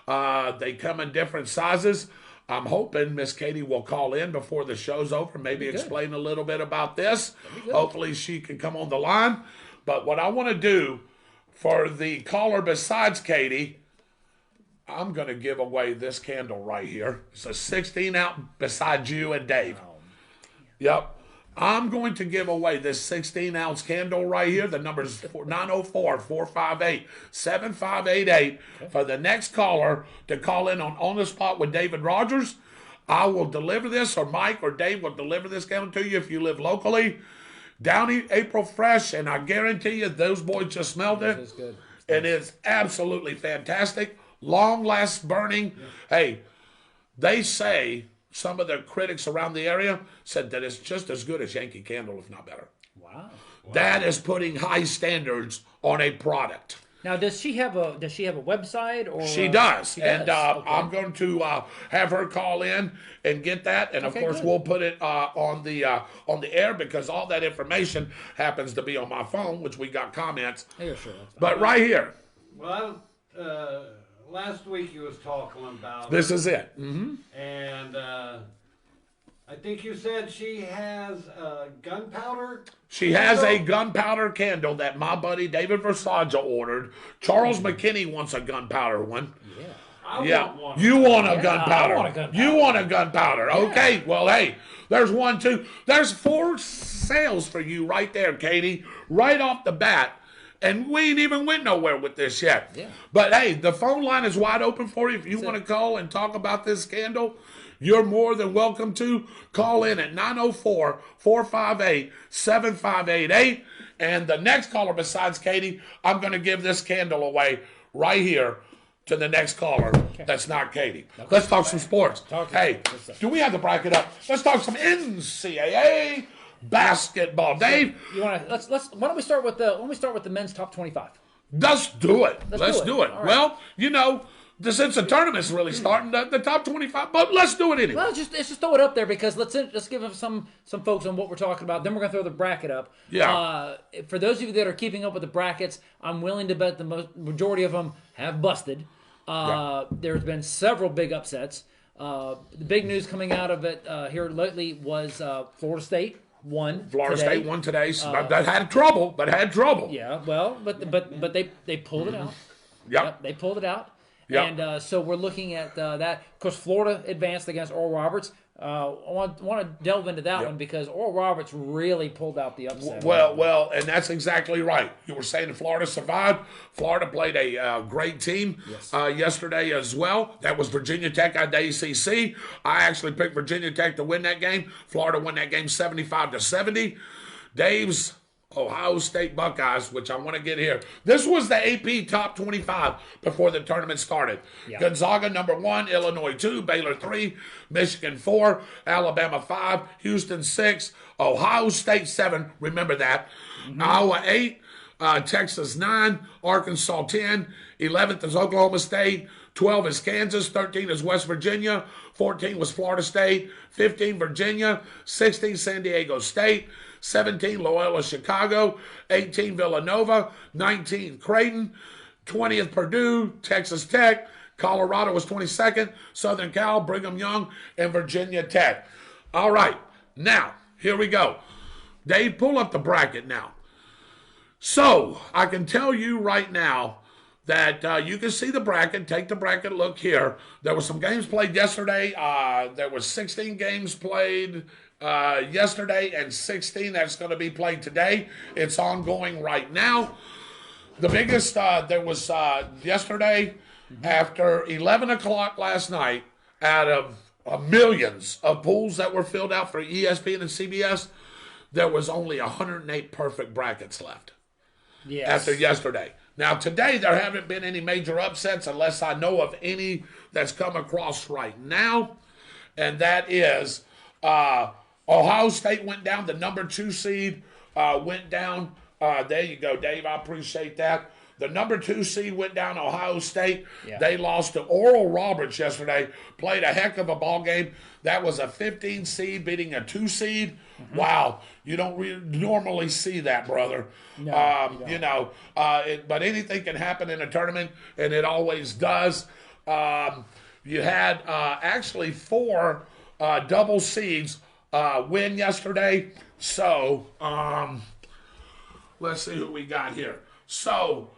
B: They come in different sizes. I'm hoping Miss Katie will call in before the show's over, maybe explain a little bit about this. Hopefully she can come on the line. But what I want to do for the caller besides Katie, I'm going to give away this candle right here. It's a 16-ounce beside you and Dave. Yep. I'm going to give away this 16-ounce candle right here. The number is 904-458-7588 for the next caller to call in on the spot with David Rodgers. I will deliver this, or Mike or Dave will deliver this candle to you if you live locally. Downy April Fresh, and I guarantee you those boys just smelled it. It's good. And it's absolutely fantastic. Long last burning. Yeah. Hey, they say, some of the critics around the area said that it's just as good as Yankee Candle, if not better. Wow. That is putting high standards on a product.
D: Now, does she have a website? Or
B: she does. And I'm going to have her call in and get that, and of course we'll put it on the air, because all that information happens to be on my phone, which we got comments.
D: Yeah, sure.
B: But right here.
F: Well, last week you was talking about
B: this is it.
F: And I think you said she has gunpowder.
B: She has a gunpowder candle that my buddy David Versace ordered. Charles McKinney wants a gunpowder one.
F: I want one.
B: You want a gunpowder.
D: I want a gunpowder.
B: You want a gunpowder. Okay, well, hey, there's 1, 2. There's 4 sales for you right there, Katie, right off the bat. And we ain't even went nowhere with this yet.
D: Yeah.
B: But, hey, the phone line is wide open for you. If you want to call and talk about this candle, you're more than welcome to. Call in at 904-458-7588. And the next caller besides Katie, I'm going to give this candle away right here to the next caller. That's not Katie. Let's talk some sports. Hey, do we have the bracket up? Let's talk some Ncaa basketball. Dave,
D: You want to why don't we start with the men's top 25?
B: let's do it. Let's
D: do
B: do
D: it.
B: it.
D: All right.
B: Well, since the tournament's really starting, the top 25, but let's do it anyway.
D: Well, let's just throw it up there because let's give them some folks on what we're talking about. Then we're gonna throw the bracket up.
B: Yeah.
D: For those of you that are keeping up with the brackets, I'm willing to bet the majority of them have busted. There's been several big upsets. The big news coming out of it here lately was Florida State won.
B: Florida
D: today.
B: State won today. That had trouble,
D: Yeah, well, but they pulled it out.
B: Yep.
D: They pulled it out.
B: Yep.
D: And so we're looking at that. Of course, Florida advanced against Oral Roberts. I want to delve into that one because Oral Roberts really pulled out the upset.
B: Well, and that's exactly right. You were saying Florida survived. Florida played a great team yesterday as well. That was Virginia Tech at the ACC. I actually picked Virginia Tech to win that game. Florida won that game 75-70. Dave's Ohio State Buckeyes, which I want to get here. This was the AP top 25 before the tournament started.
D: Yeah.
B: Gonzaga number 1, Illinois 2, Baylor 3, Michigan 4, Alabama 5, Houston 6, Ohio State 7. Remember that. Iowa 8, Texas 9, Arkansas 10, 11th is Oklahoma State, 12 is Kansas, 13 is West Virginia, 14 was Florida State, 15 Virginia, 16 San Diego State, 17 Loyola Chicago, 18 Villanova, 19 Creighton, 20th Purdue, Texas Tech, Colorado was 22nd, Southern Cal, Brigham Young, and Virginia Tech. All right, now, here we go. Dave, pull up the bracket now. So, I can tell you right now that you can see the bracket. Take the bracket look here. There were some games played yesterday. There were 16 games played yesterday and 16 that's going to be played today. It's ongoing right now. The biggest, there was yesterday after 11 o'clock last night, out of millions of pools that were filled out for ESPN and CBS, there was only 108 perfect brackets left after yesterday. Now, today, there haven't been any major upsets unless I know of any that's come across right now, and that is Ohio State went down. The number 2 seed went down. There you go, Dave. I appreciate that. The number 2 seed went down, Ohio State.
D: Yeah.
B: They lost to Oral Roberts yesterday. Played a heck of a ball game. That was a 15 seed beating a 2 seed. Wow. You don't normally see that, brother.
D: No,
B: But anything can happen in a tournament, and it always does. You had actually 4 double seeds win yesterday. So let's see who we got here. So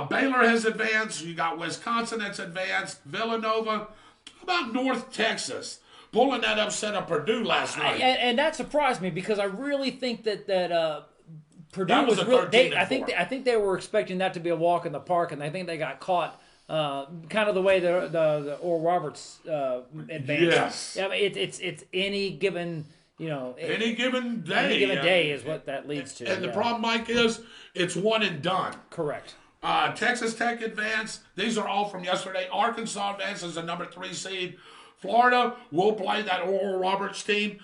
B: Baylor has advanced. You got Wisconsin that's advanced. Villanova. How about North Texas? Pulling that upset of Purdue last night.
D: And that surprised me because I really think that Purdue
B: That was a
D: really.
B: 13 and
D: I think they were expecting that to be a walk in the park, and I think they got caught. Kind of the way the Oral Roberts advanced.
B: Yes.
D: I mean, it's any given
B: Any given day.
D: any given day is what that leads to.
B: And the problem, Mike, is it's one and done.
D: Correct.
B: Texas Tech advanced. These are all from yesterday. Arkansas advances a number 3 seed. Florida will play that Oral Roberts team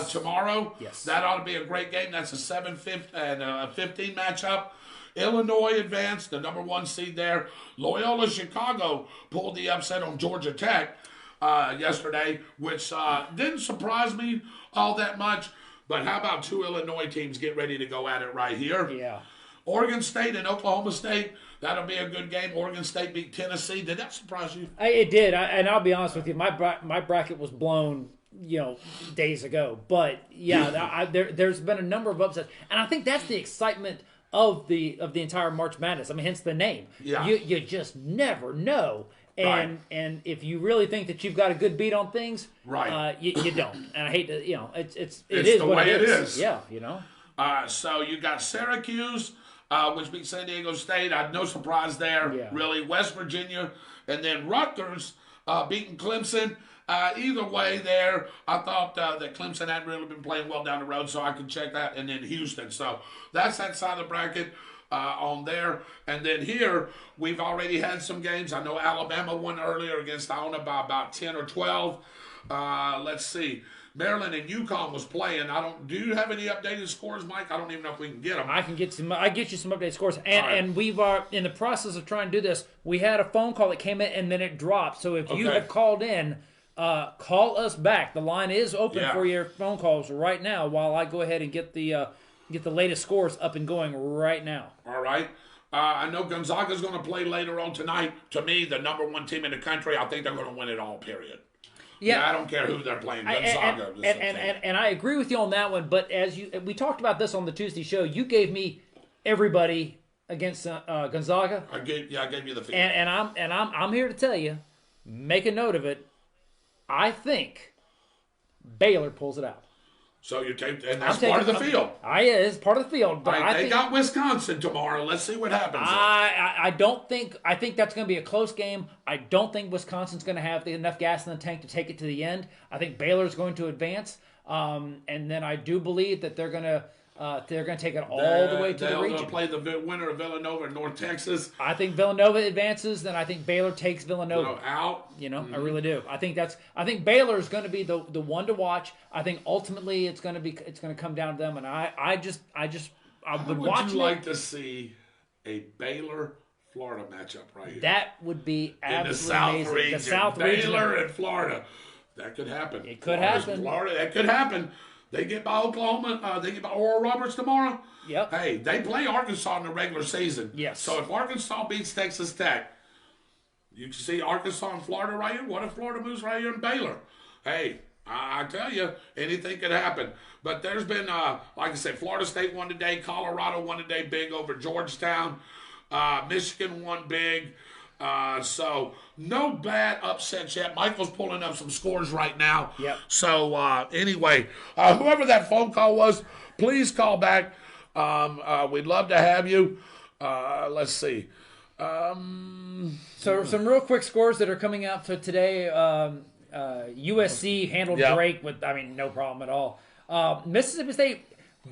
B: tomorrow.
D: Yes.
B: That ought to be a great game. That's a 7-15 and a 15 matchup. Illinois advanced, the number 1 seed there. Loyola Chicago pulled the upset on Georgia Tech yesterday, which didn't surprise me all that much. But how about 2 Illinois teams get ready to go at it right here?
D: Yeah.
B: Oregon State and Oklahoma State, that'll be a good game. Oregon State beat Tennessee. Did that surprise you?
D: It did, and I'll be honest with you. My bracket was blown days ago. But yeah, there's been a number of upsets, and I think that's the excitement of the entire March Madness. I mean, hence the name.
B: Yeah.
D: You just never know. And if you really think that you've got a good beat on things, you don't. And I hate to, it is
B: the
D: what
B: way
D: it
B: is.
D: Yeah,
B: So you got Syracuse, which beat San Diego State. I had no surprise there, really. West Virginia, and then Rutgers beating Clemson. Either way there, I thought that Clemson hadn't really been playing well down the road, so I could check that. And then Houston. So that's that side of the bracket. On there. And then here, we've already had some games. I know Alabama won earlier against Iona by about 10 or 12. Let's see. Maryland and UConn was playing. Do you have any updated scores, Mike? I don't even know if we can get them.
D: I get you some updated scores. And we've in the process of trying to do this, we had a phone call that came in and then it dropped. So if you have called in, call us back. The line is open for your phone calls right now while I go ahead and get the latest scores up and going right now.
B: All right. I know Gonzaga's going to play later on tonight. To me, the number one team in the country. I think they're going to win it all, period. Yeah, I don't care who they're playing. Gonzaga.
D: And I agree with you on that one. But we talked about this on the Tuesday show. You gave me everybody against Gonzaga.
B: I gave you the field.
D: And I'm here to tell you, make a note of it. I think Baylor pulls it out.
B: So you take, and that's part of the field.
D: It's part of the field. But
B: they got Wisconsin tomorrow. Let's see what happens.
D: I don't think. I think that's going to be a close game. I don't think Wisconsin's going to have enough gas in the tank to take it to the end. I think Baylor's going to advance, and then I do believe that they're going to take it all the way to the region.
B: They'll play the winner of Villanova in North Texas.
D: I think Villanova advances, then I think Baylor takes Villanova
B: out.
D: I really do. I think Baylor is going to be the one to watch. I think ultimately it's going to come down to them, and I would watch.
B: Would you like to see a Baylor Florida matchup right here?
D: That would be absolutely
B: in the South
D: amazing.
B: Region.
D: The South
B: Baylor
D: region.
B: and Florida. That could happen.
D: It could happen.
B: Florida. That could happen. They get by Oklahoma. They get by Oral Roberts tomorrow.
D: Yep.
B: Hey, they play Arkansas in the regular season.
D: Yes.
B: So if Arkansas beats Texas Tech, you can see Arkansas and Florida right here. What if Florida moves right here in Baylor? Hey, I tell you, anything could happen. But there's been, like I said, Florida State won today. Colorado won today big over Georgetown. Michigan won big. So no bad upsets yet. Michael's pulling up some scores right now.
D: Yep.
B: So anyway, whoever that phone call was, please call back. We'd love to have you. Let's see.
D: So some real quick scores that are coming out for today. USC handled Drake with, no problem at all. Mississippi State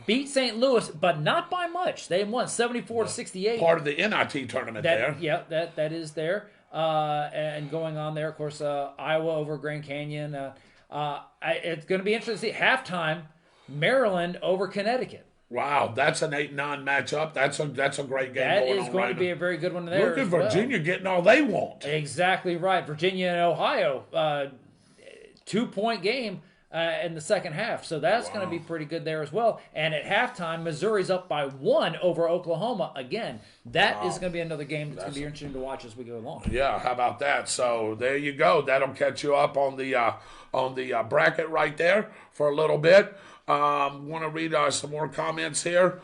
D: beat St. Louis, but not by much. They won 74-68.
B: Part of the NIT tournament there.
D: Yeah, that is there. And going on there, of course, Iowa over Grand Canyon. It's going to be interesting to see. Halftime, Maryland over Connecticut.
B: Wow, that's an 8-9 matchup. That's a great game.
D: That is going to be a very good one there.
B: Look at Virginia getting all they want.
D: Exactly right. Virginia and Ohio, 2-point game in the second half. So that's going to be pretty good there as well. And at halftime, Missouri's up by 1 over Oklahoma. Again, that is going to be another game that's going to be interesting to watch as we go along.
B: Yeah, how about that? So there you go. That'll catch you up on the bracket right there for a little bit. Want to read some more comments here.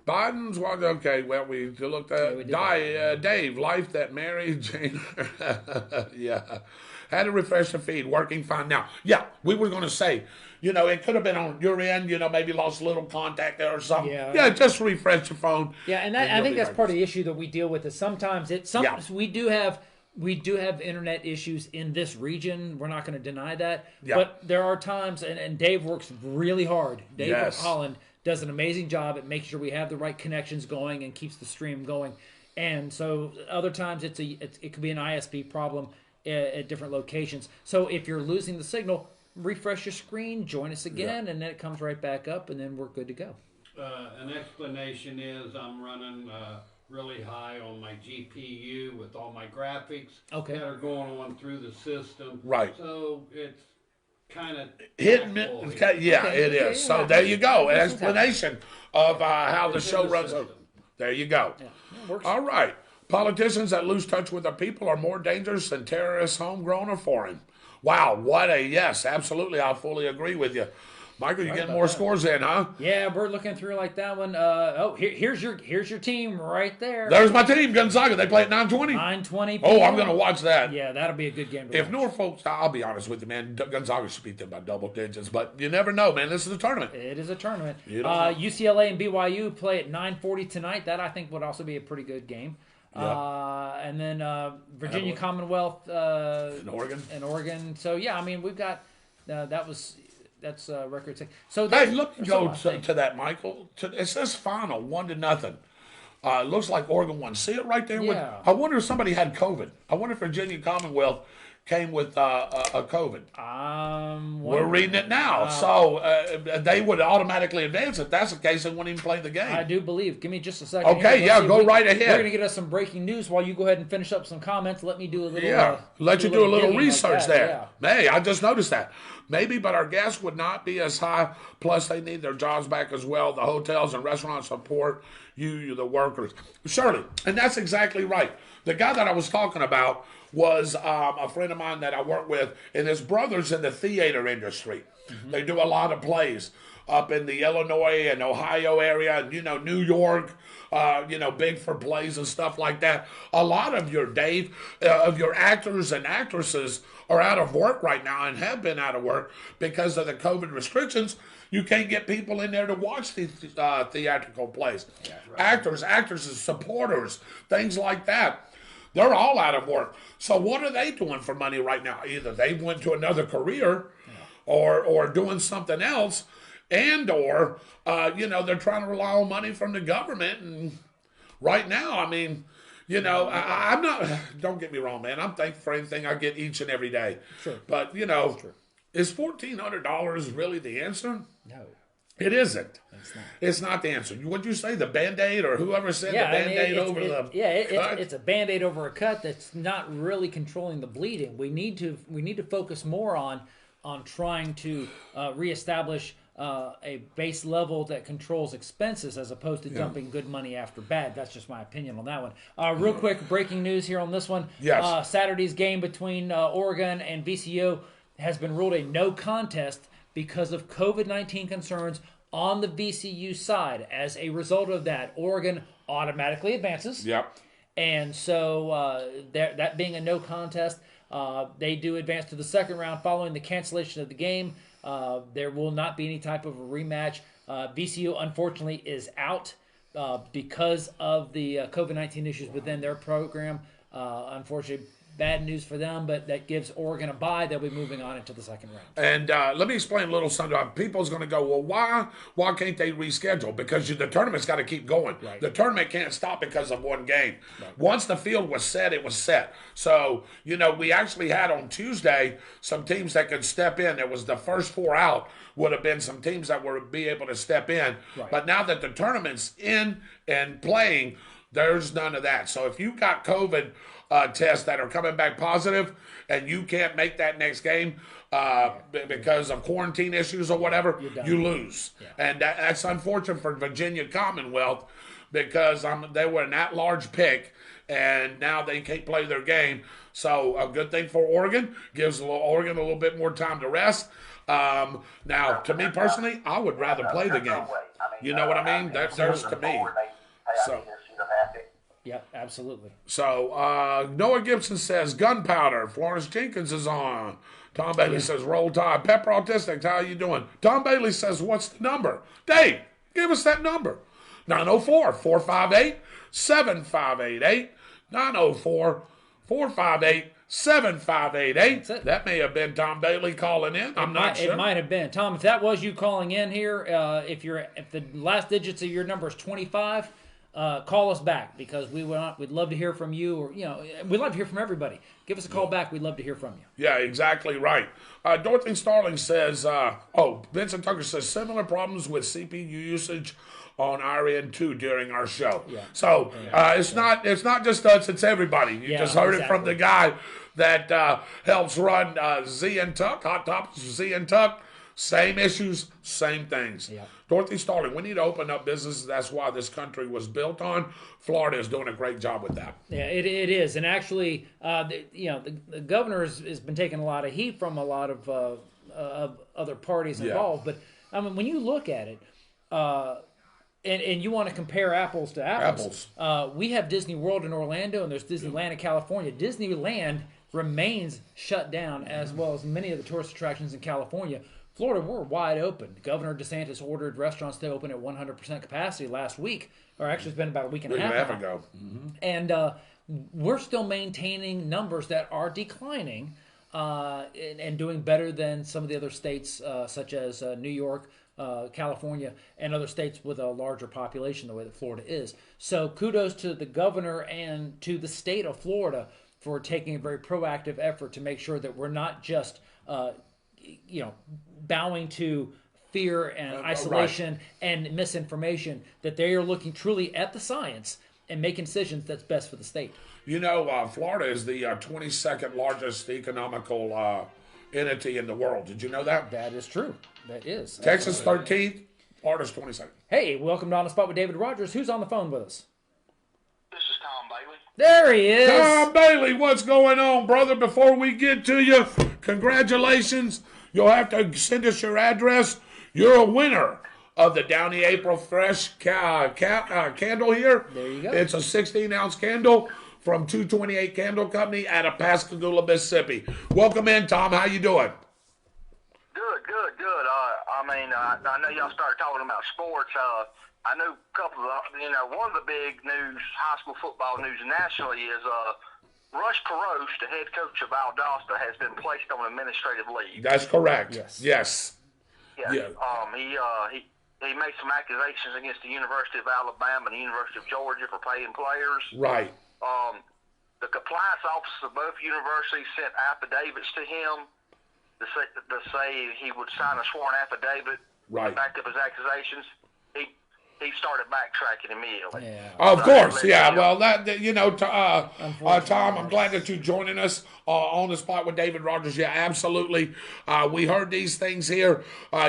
B: Biden's one. Okay, well, we looked at Dave, life that Mary Jane. Yeah. Had to refresh the feed, working fine now. Yeah, we were going to say, it could have been on your end, maybe lost a little contact there or something. Yeah, just refresh your phone.
D: Yeah, and I think that's part of the issue that we deal with is sometimes we do have internet issues in this region. We're not going to deny that. Yeah. But there are times, and Dave works really hard. Dave Holland does an amazing job at making sure we have the right connections going and keeps the stream going. And so other times it could be an ISP problem at different locations. So if you're losing the signal, refresh your screen, join us again, and then it comes right back up, and then we're good to go.
F: An explanation is I'm running really high on my GPU with all my graphics that are going on through the system.
B: Right.
F: So it's kind of
B: hidden. It is. So there you go. An explanation of how the show runs. There you go.
D: Yeah, it works.
B: All right. Politicians that lose touch with their people are more dangerous than terrorists, homegrown or foreign. Wow, what a yes. Absolutely, I fully agree with you. Michael, you getting more scores in, huh?
D: Yeah, we're looking through like that one. Here's your team right there.
B: There's my team, Gonzaga. They play at 9:20.
D: 9:20
B: Oh, I'm going to watch that.
D: Yeah, that'll be a good game to
B: If
D: watch.
B: Norfolk, I'll be honest with you, man, Gonzaga should beat them by double digits, but you never know, man. This is a tournament.
D: It is a tournament.
B: You don't know.
D: UCLA and BYU play at 9:40 tonight. That, I think, would also be a pretty good game.
B: Yep.
D: And then Virginia Commonwealth
B: In Oregon.
D: So, yeah, I mean, we've got that's record 6. So
B: Hey, look, go to that, Michael. It says final, 1-0. Looks like Oregon won. See it right there?
D: Yeah.
B: I wonder if somebody had COVID. I wonder if Virginia Commonwealth came with a COVID. We're reading it now. So they would automatically advance. If that's the case, they wouldn't even play the game.
D: I do believe. Give me just a second.
B: Okay,
D: here.
B: yeah, go right ahead.
D: We're going to get us some breaking news while you go ahead and finish up some comments. Let me do a little.
B: Yeah, let you do a little
D: digging
B: research
D: like
B: there.
D: Yeah.
B: Hey, I just noticed that. Maybe, but our gas would not be as high. Plus, they need their jobs back as well. The hotels and restaurants support you, the workers. Surely, and that's exactly right. The guy that I was talking about was a friend of mine that I work with, and his brother's in the theater industry. Mm-hmm. They do a lot of plays up in the Illinois and Ohio area, and New York. Big for plays and stuff like that. A lot of your of your actors and actresses are out of work right now and have been out of work because of the COVID restrictions. You can't get people in there to watch the theatrical plays. Yeah, right. Actors, actresses, supporters, things like that. They're all out of work. So what are they doing for money right now? Either they went to another career or doing something else. Or they're trying to rely on money from the government. And right now, I mean, I'm not, don't get me wrong, man. I'm thankful for anything I get each and every day. Sure. But, is $1,400 really the answer?
D: No.
B: It isn't.
D: It's not.
B: It's not the answer. Would you say the Band-Aid or whoever said the Band-Aid over the cut?
D: It's a Band-Aid over a cut that's not really controlling the bleeding. We need to focus more on trying to reestablish a base level that controls expenses as opposed to dumping good money after bad. That's just my opinion on that one. Real quick, breaking news here on this one.
B: Yes.
D: Saturday's game between Oregon and VCU has been ruled a no contest because of COVID-19 concerns on the VCU side. As a result of that, Oregon automatically advances.
B: Yep.
D: And so that being a no contest, they do advance to the second round following the cancellation of the game. There will not be any type of a rematch. VCU, unfortunately, is out because of the COVID-19 issues within their program. Unfortunately, bad news for them, but that gives Oregon a bye. They'll be moving on into the second round.
B: And let me explain a little something. People's going to go, well, why can't they reschedule? Because the tournament's got to keep going.
D: Right.
B: The tournament can't stop because of one game. Right. Once the field was set, it was set. So, we actually had on Tuesday some teams that could step in. It was the first 4 out would have been some teams that would be able to step in. Right. But now that the tournament's in and playing, there's none of that. So if you got COVID tests that are coming back positive and you can't make that next game because of quarantine issues or whatever, you lose. Yeah. And that's unfortunate for Virginia Commonwealth because they were an at-large pick and now they can't play their game. So a good thing for Oregon, gives Oregon a little bit more time to rest. Now, to me personally, I would rather play the game. You know what I mean? There's to me. So.
D: Yep, absolutely.
B: So, Noah Gibson says, gunpowder. Florence Jenkins is on. Tom Bailey says, roll tide. Pepper Autistics, how you doing? Tom Bailey says, what's the number? Dave, give us that number. 904-458-7588. 904-458-7588. That may have been Tom Bailey calling in. I'm not sure.
D: It might have been. Tom, if that was you calling in here, if the last digits of your number is 25, call us back because we'd love to hear from you, or we'd love to hear from everybody. Give us a call back. We'd love to hear from you.
B: Yeah, exactly right. Dorothy Starling says, Vincent Tucker says similar problems with CPU usage on our end too during our show. Yeah. So it's not just us, it's everybody. You just heard it from the guy that helps run Z and Tuck, Hot Topics Z and Tuck. Same issues, same things. Yeah. Dorothy Starling, we need to open up businesses. That's why this country was built on. Florida is doing a great job with that.
D: Yeah, it is. And actually, the governor has been taking a lot of heat from a lot of other parties involved. But, I mean, when you look at it, and you want to compare apples to apples. We have Disney World in Orlando, and there's Disneyland in California. Disneyland remains shut down, as well as many of the tourist attractions in California. Florida, we're wide open. Governor DeSantis ordered restaurants to open at 100% capacity last week, or actually it's been about a week and a half
B: ago.
D: And we're still maintaining numbers that are declining and doing better than some of the other states, such as New York, California, and other states with a larger population the way that Florida is. So kudos to the governor and to the state of Florida for taking a very proactive effort to make sure that we're not just bowing to fear and isolation and misinformation, that they are looking truly at the science and making decisions that's best for the state.
B: You know, Florida is the 22nd largest economical entity in the world. Did you know that?
D: That is true. That is.
B: Texas 13th, Florida's 22nd.
D: Hey, welcome to On the Spot with David Rodgers. Who's on the phone with us?
H: This is Tom Bailey.
D: There he is.
B: Tom Bailey, what's going on, brother? Before we get to you, congratulations. You'll have to send us your address. You're a winner of the Downey April Fresh candle here.
D: There you go.
B: It's a 16-ounce candle from 228 Candle Company out of Pascagoula, Mississippi. Welcome in, Tom. How you doing?
H: Good. I know y'all started talking about sports. I know a couple of, one of the big news, high school football news nationally is Rush Caroche, the head coach of Valdosta, has been placed on administrative leave.
B: That's correct.
H: Yes.
B: Yeah.
H: He made some accusations against the University of Alabama and the University of Georgia for paying players.
B: Right.
H: The compliance officers of both universities sent affidavits to him to say he would sign a sworn affidavit to back up his accusations. He started backtracking immediately.
B: Yeah. Of course, yeah. Well, Tom, I'm glad that you're joining us on the spot with David Rodgers. Yeah, absolutely. We heard these things here.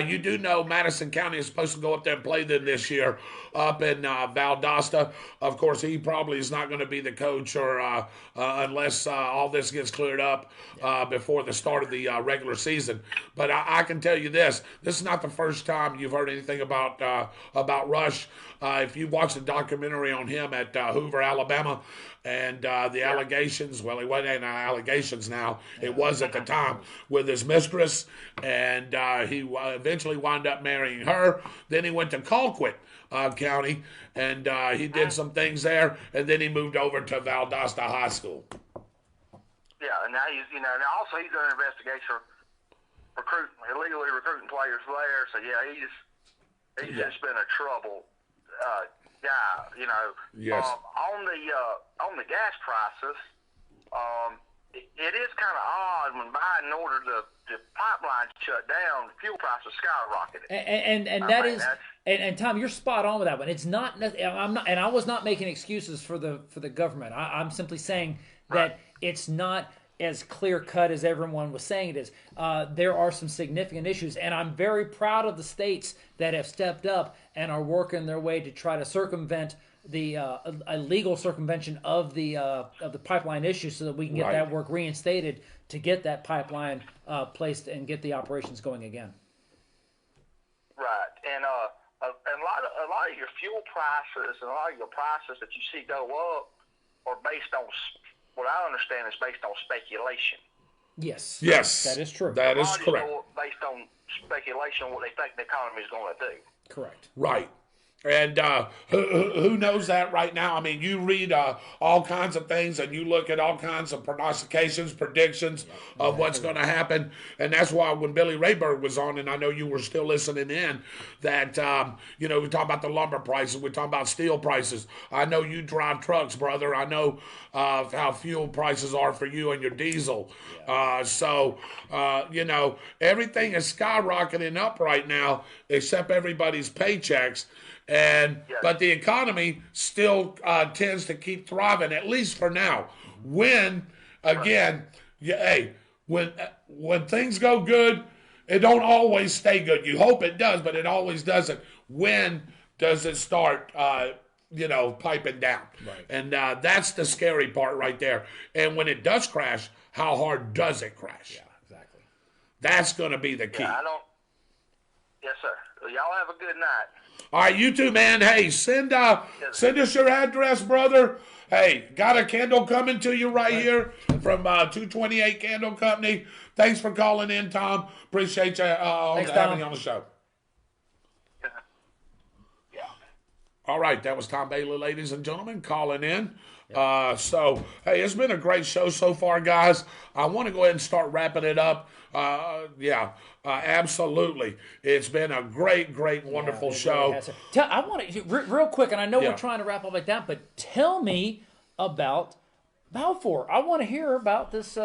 B: You do know Madison County is supposed to go up there and play them this year up in Valdosta. Of course, he probably is not going to be the coach or unless all this gets cleared up before the start of the regular season. But I can tell you this is not the first time you've heard anything about Rush. If you watch the documentary on him at Hoover, Alabama, and the allegations, well, it wasn't allegations now. It was at the time with his mistress, and he eventually wound up marrying her. Then he went to Colquitt County, and he did some things there, and then he moved over to Valdosta High School.
H: Yeah, and now he's, and also he's done an investigation illegally recruiting players there. So yeah, he's just been a trouble guy,
B: Yes.
H: On the gas prices, it is kind of odd when Biden ordered the pipeline shut down. Fuel prices skyrocketed.
D: And Tom, you're spot on with that one. It's not. I was not making excuses for the government. I'm simply saying that it's not as clear cut as everyone was saying it is. There are some significant issues, and I'm very proud of the states that have stepped up and are working their way to try to circumvent the illegal circumvention of the pipeline issue, so that we can get that work reinstated to get that pipeline placed and get the operations going again.
H: Right, and a lot of your fuel prices and a lot of your prices that you see go up are based on, what I understand is based on speculation.
B: Yes,
D: that is true.
B: That is correct.
H: Based on speculation, what they think the economy is going to do.
D: Correct.
B: Right. And who knows that right now? I mean, you read all kinds of things and you look at all kinds of prognostications, predictions of what's going to happen. And that's why when Billy Rayburg was on, and I know you were still listening in, that, we talk about the lumber prices, we talk about steel prices. I know you drive trucks, brother. I know how fuel prices are for you and your diesel. So everything is skyrocketing up right now except everybody's paychecks. But the economy still tends to keep thriving, at least for now. When things go good, it don't always stay good. You hope it does, but it always doesn't. when does it start, piping down?
I: Right.
B: And that's the scary part right there. And when it does crash, how hard does it crash?
I: Yeah, exactly.
B: That's going to be the key.
H: Yeah, Yes, sir. Y'all have a good night.
B: All right, you too, man. Hey, send us your address, brother. Hey, got a candle coming to you right here from 228 Candle Company. Thanks for calling in, Tom. Appreciate you having you on the show.
H: Yeah.
B: All right, that was Tom Bailey, ladies and gentlemen, calling in. So, hey, it's been a great show so far, guys. I want to go ahead and start wrapping it up. Absolutely. It's been a great, wonderful show.
D: Really I want to, real quick, and I know we're trying to wrap all that down, but tell me about Balfour. I want to hear about this.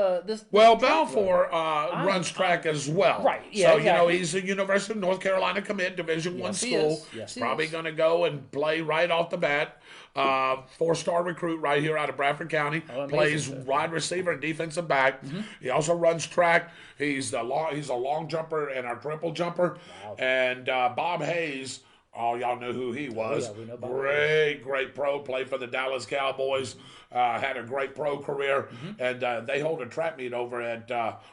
B: Well, Balfour runs track as well.
D: Right. Yeah.
B: So
D: exactly.
B: he's a University of North Carolina commit, Division I school.
D: He is. Yes,
B: Probably going to go and play right off the bat. 4-star recruit right here out of Bradford County. Plays wide receiver and defensive back. Mm-hmm. He also runs track. He's a long jumper and a triple jumper. Wow. And Bob Hayes. Oh, y'all know who he was.
D: We know Bob
B: Great pro. Played for the Dallas Cowboys. Had a great pro career. Mm-hmm. And they hold a track meet over at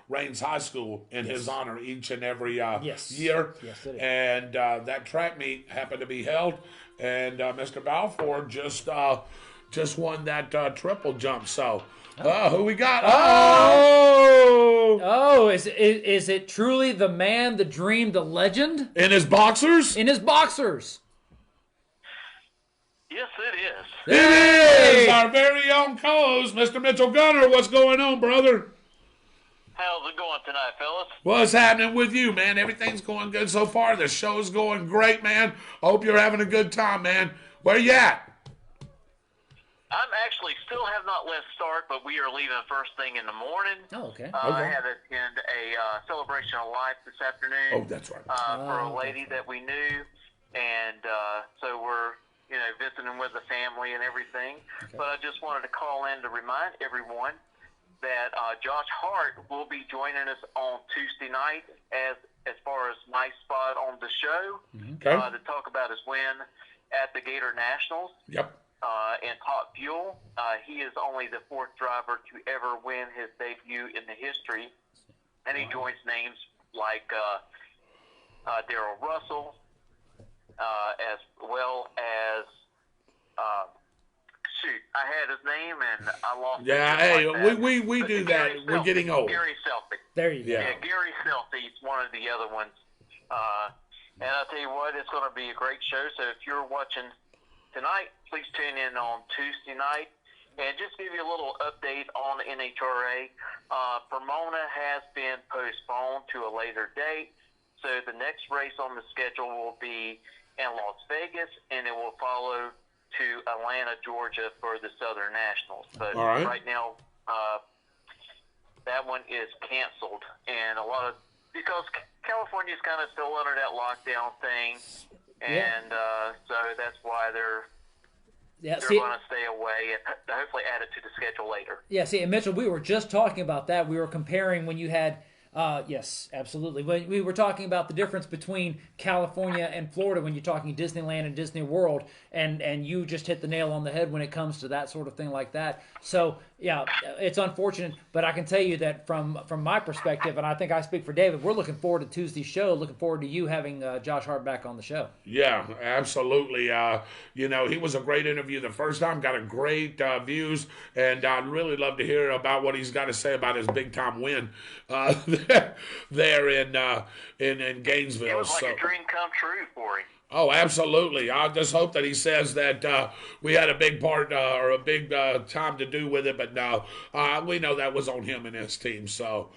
B: Raines High School in his honor each and every year.
D: Yes, it is.
B: And that track meet happened to be held. And Mr. Balfour just won that triple jump. So, who we got?
D: Is it truly the man, the dream, the legend?
B: In his boxers?
D: In his boxers.
H: Yes, it is.
B: It is our very own co-host, Mr. Mitchell Gunner. What's going on, brother?
H: How's it going tonight, fellas?
B: What's happening with you, man? Everything's going good so far. The show's going great, man. I hope you're having a good time, man. Where you at?
H: I'm actually still have not left start, but we are leaving first thing in the morning.
D: Oh, okay.
H: I had to attend a celebration of life this afternoon.
B: Oh, that's right.
H: For a lady that we knew, and so we're visiting with the family and everything. Okay. But I just wanted to call in to remind everyone that Josh Hart will be joining us on Tuesday night as far as my spot on the show to talk about his win at the Gator Nationals.
B: Yep.
H: In Top Fuel. He is only the fourth driver to ever win his debut in the history. And he joins names like Darrell Russell, as well as I had his name and I lost it.
B: Yeah, hey, we do that. We're getting old.
H: Gary Selfie.
D: There you go.
H: Yeah, Gary Selfie's one of the other ones. And I'll tell you what, it's going to be a great show. So if you're watching tonight, please tune in on Tuesday night. And just give you a little update on NHRA. Pomona has been postponed to a later date. So the next race on the schedule will be in Las Vegas, and it will follow to Atlanta, Georgia for the Southern Nationals. But right now, that one is canceled. And because California's kind of still under that lockdown thing. And so that's why they're going to stay away and hopefully add it to the schedule later.
D: Yeah, see, and Mitchell, we were just talking about that. We were comparing when you had, yes, absolutely. When we were talking about the difference between California and Florida when you're talking Disneyland and Disney World, and you just hit the nail on the head when it comes to that sort of thing like that. So, yeah, it's unfortunate, but I can tell you that from my perspective, and I think I speak for David, we're looking forward to Tuesday's show, looking forward to you having Josh Hart back on the show.
B: Yeah, absolutely. He was a great interview the first time, got a great views, and I'd really love to hear about what he's got to say about his big-time win there in Gainesville.
H: It was like a dream come true for him.
B: Oh, absolutely. I just hope that he says that we had a big part or a big time to do with it, but no, we know that was on him and his team. So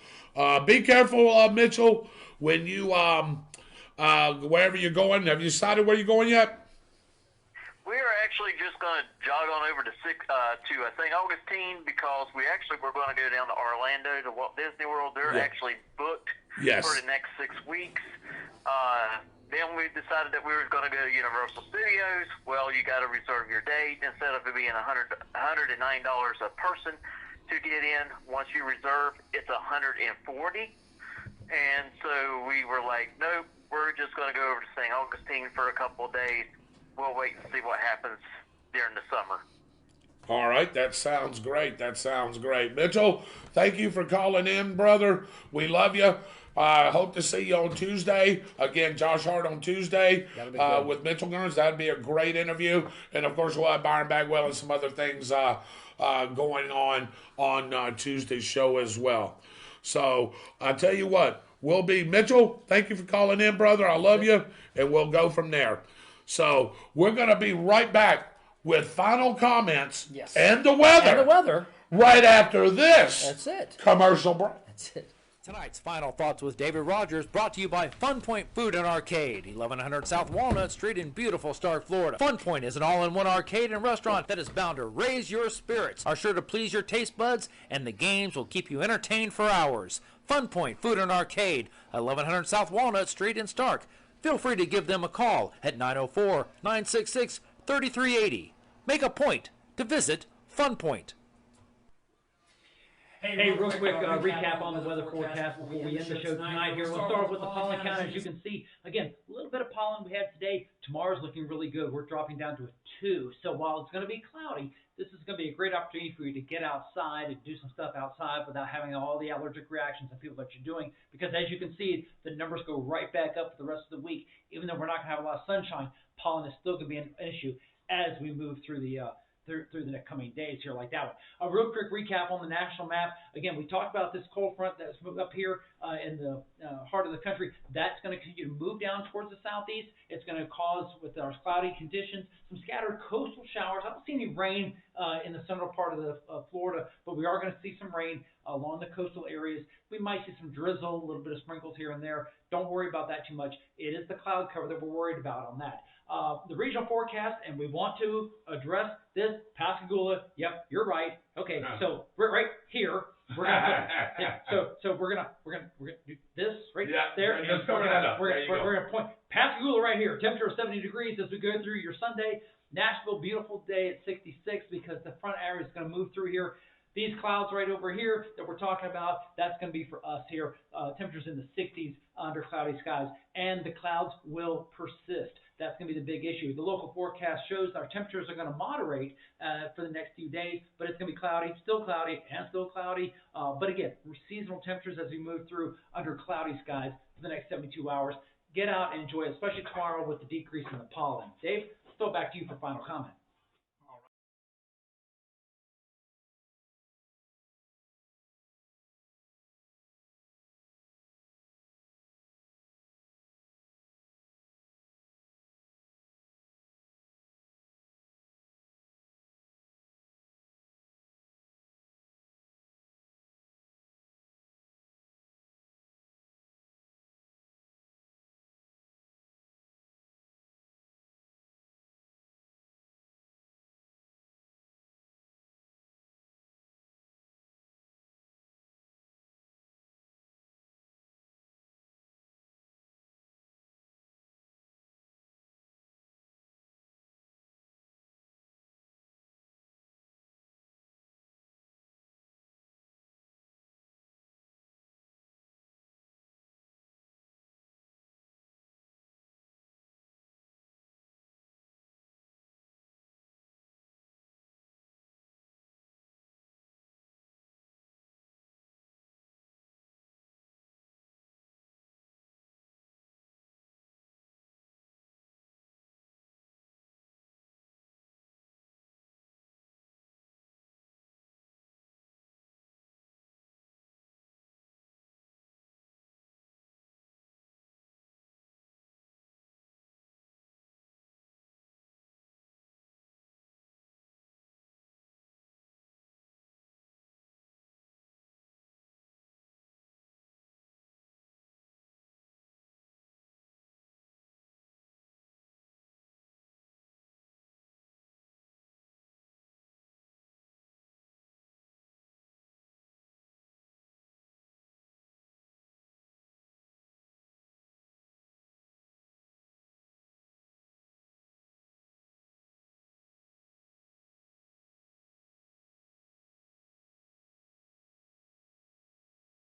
B: be careful, Mitchell, when you, wherever you're going. Have you decided where you're going yet?
H: We are actually just going to jog on over to St. Augustine because we're going to go down to Orlando to Walt Disney World. They're actually booked for the next 6 weeks. Then we decided that we were going to go to Universal Studios. Well, you got to reserve your date. Instead of it being $109 a person to get in, once you reserve, it's $140. And so we were like, nope, we're just going to go over to St. Augustine for a couple of days. We'll wait and see what happens during the summer.
B: All right, that sounds great. Mitchell, thank you for calling in, brother. We love you. I hope to see you on Tuesday. Again, Josh Hart on Tuesday with Mitchell Gurns. That'd be a great interview. And, of course, we'll have Byron Bagwell and some other things going on Tuesday's show as well. So, I tell you what, Mitchell, thank you for calling in, brother. I love you. And we'll go from there. So, we're going to be right back with final comments and the weather. Right after this.
A: That's it.
B: Commercial break.
A: That's it. Tonight's Final Thoughts with David Rodgers brought to you by Fun Point Food and Arcade, 1100 South Walnut Street in beautiful Stark, Florida. Fun Point is an all-in-one arcade and restaurant that is bound to raise your spirits, are sure to please your taste buds, and the games will keep you entertained for hours. Fun Point Food and Arcade, 1100 South Walnut Street in Stark. Feel free to give them a call at 904-966-3380. Make a point to visit Fun Point.
E: Hey, real quick recap on the weather forecast before we end the show tonight here. We'll start with the pollen count. As you can see, again, a little bit of pollen we had today. Tomorrow's looking really good. We're dropping down to a 2. So while it's going to be cloudy, this is going to be a great opportunity for you to get outside and do some stuff outside without having all the allergic reactions and people that you're doing. Because as you can see, the numbers go right back up for the rest of the week. Even though we're not going to have a lot of sunshine, pollen is still going to be an issue as we move through the through the next coming days here like that one. A real quick recap on the national map. Again, we talked about this cold front that's moved up here in the heart of the country. That's going to continue to move down towards the southeast. It's going to cause, with our cloudy conditions, some scattered coastal showers. I don't see any rain in the central part of Florida, but we are going to see some rain along the coastal areas. We might see some drizzle, a little bit of sprinkles here and there. Don't worry about that too much. It is the cloud cover that we're worried about on that. The regional forecast, and we want to address this, Pascagoula. Yep, you're right. Okay, so we're right here. We're gonna so we're gonna do this right there.
B: Just cover that up.
E: We're gonna point Pascagoula right here. Temperature of 70 degrees as we go through your Sunday. Nashville, beautiful day at 66 because the front area is going to move through here. These clouds right over here that we're talking about, that's going to be for us here. Temperatures in the 60s under cloudy skies, and the clouds will persist. That's going to be the big issue. The local forecast shows our temperatures are going to moderate for the next few days, but it's going to be cloudy, and still cloudy. But again, seasonal temperatures as we move through under cloudy skies for the next 72 hours. Get out and enjoy it, especially tomorrow with the decrease in the pollen. Dave, throw it back to you for final comment.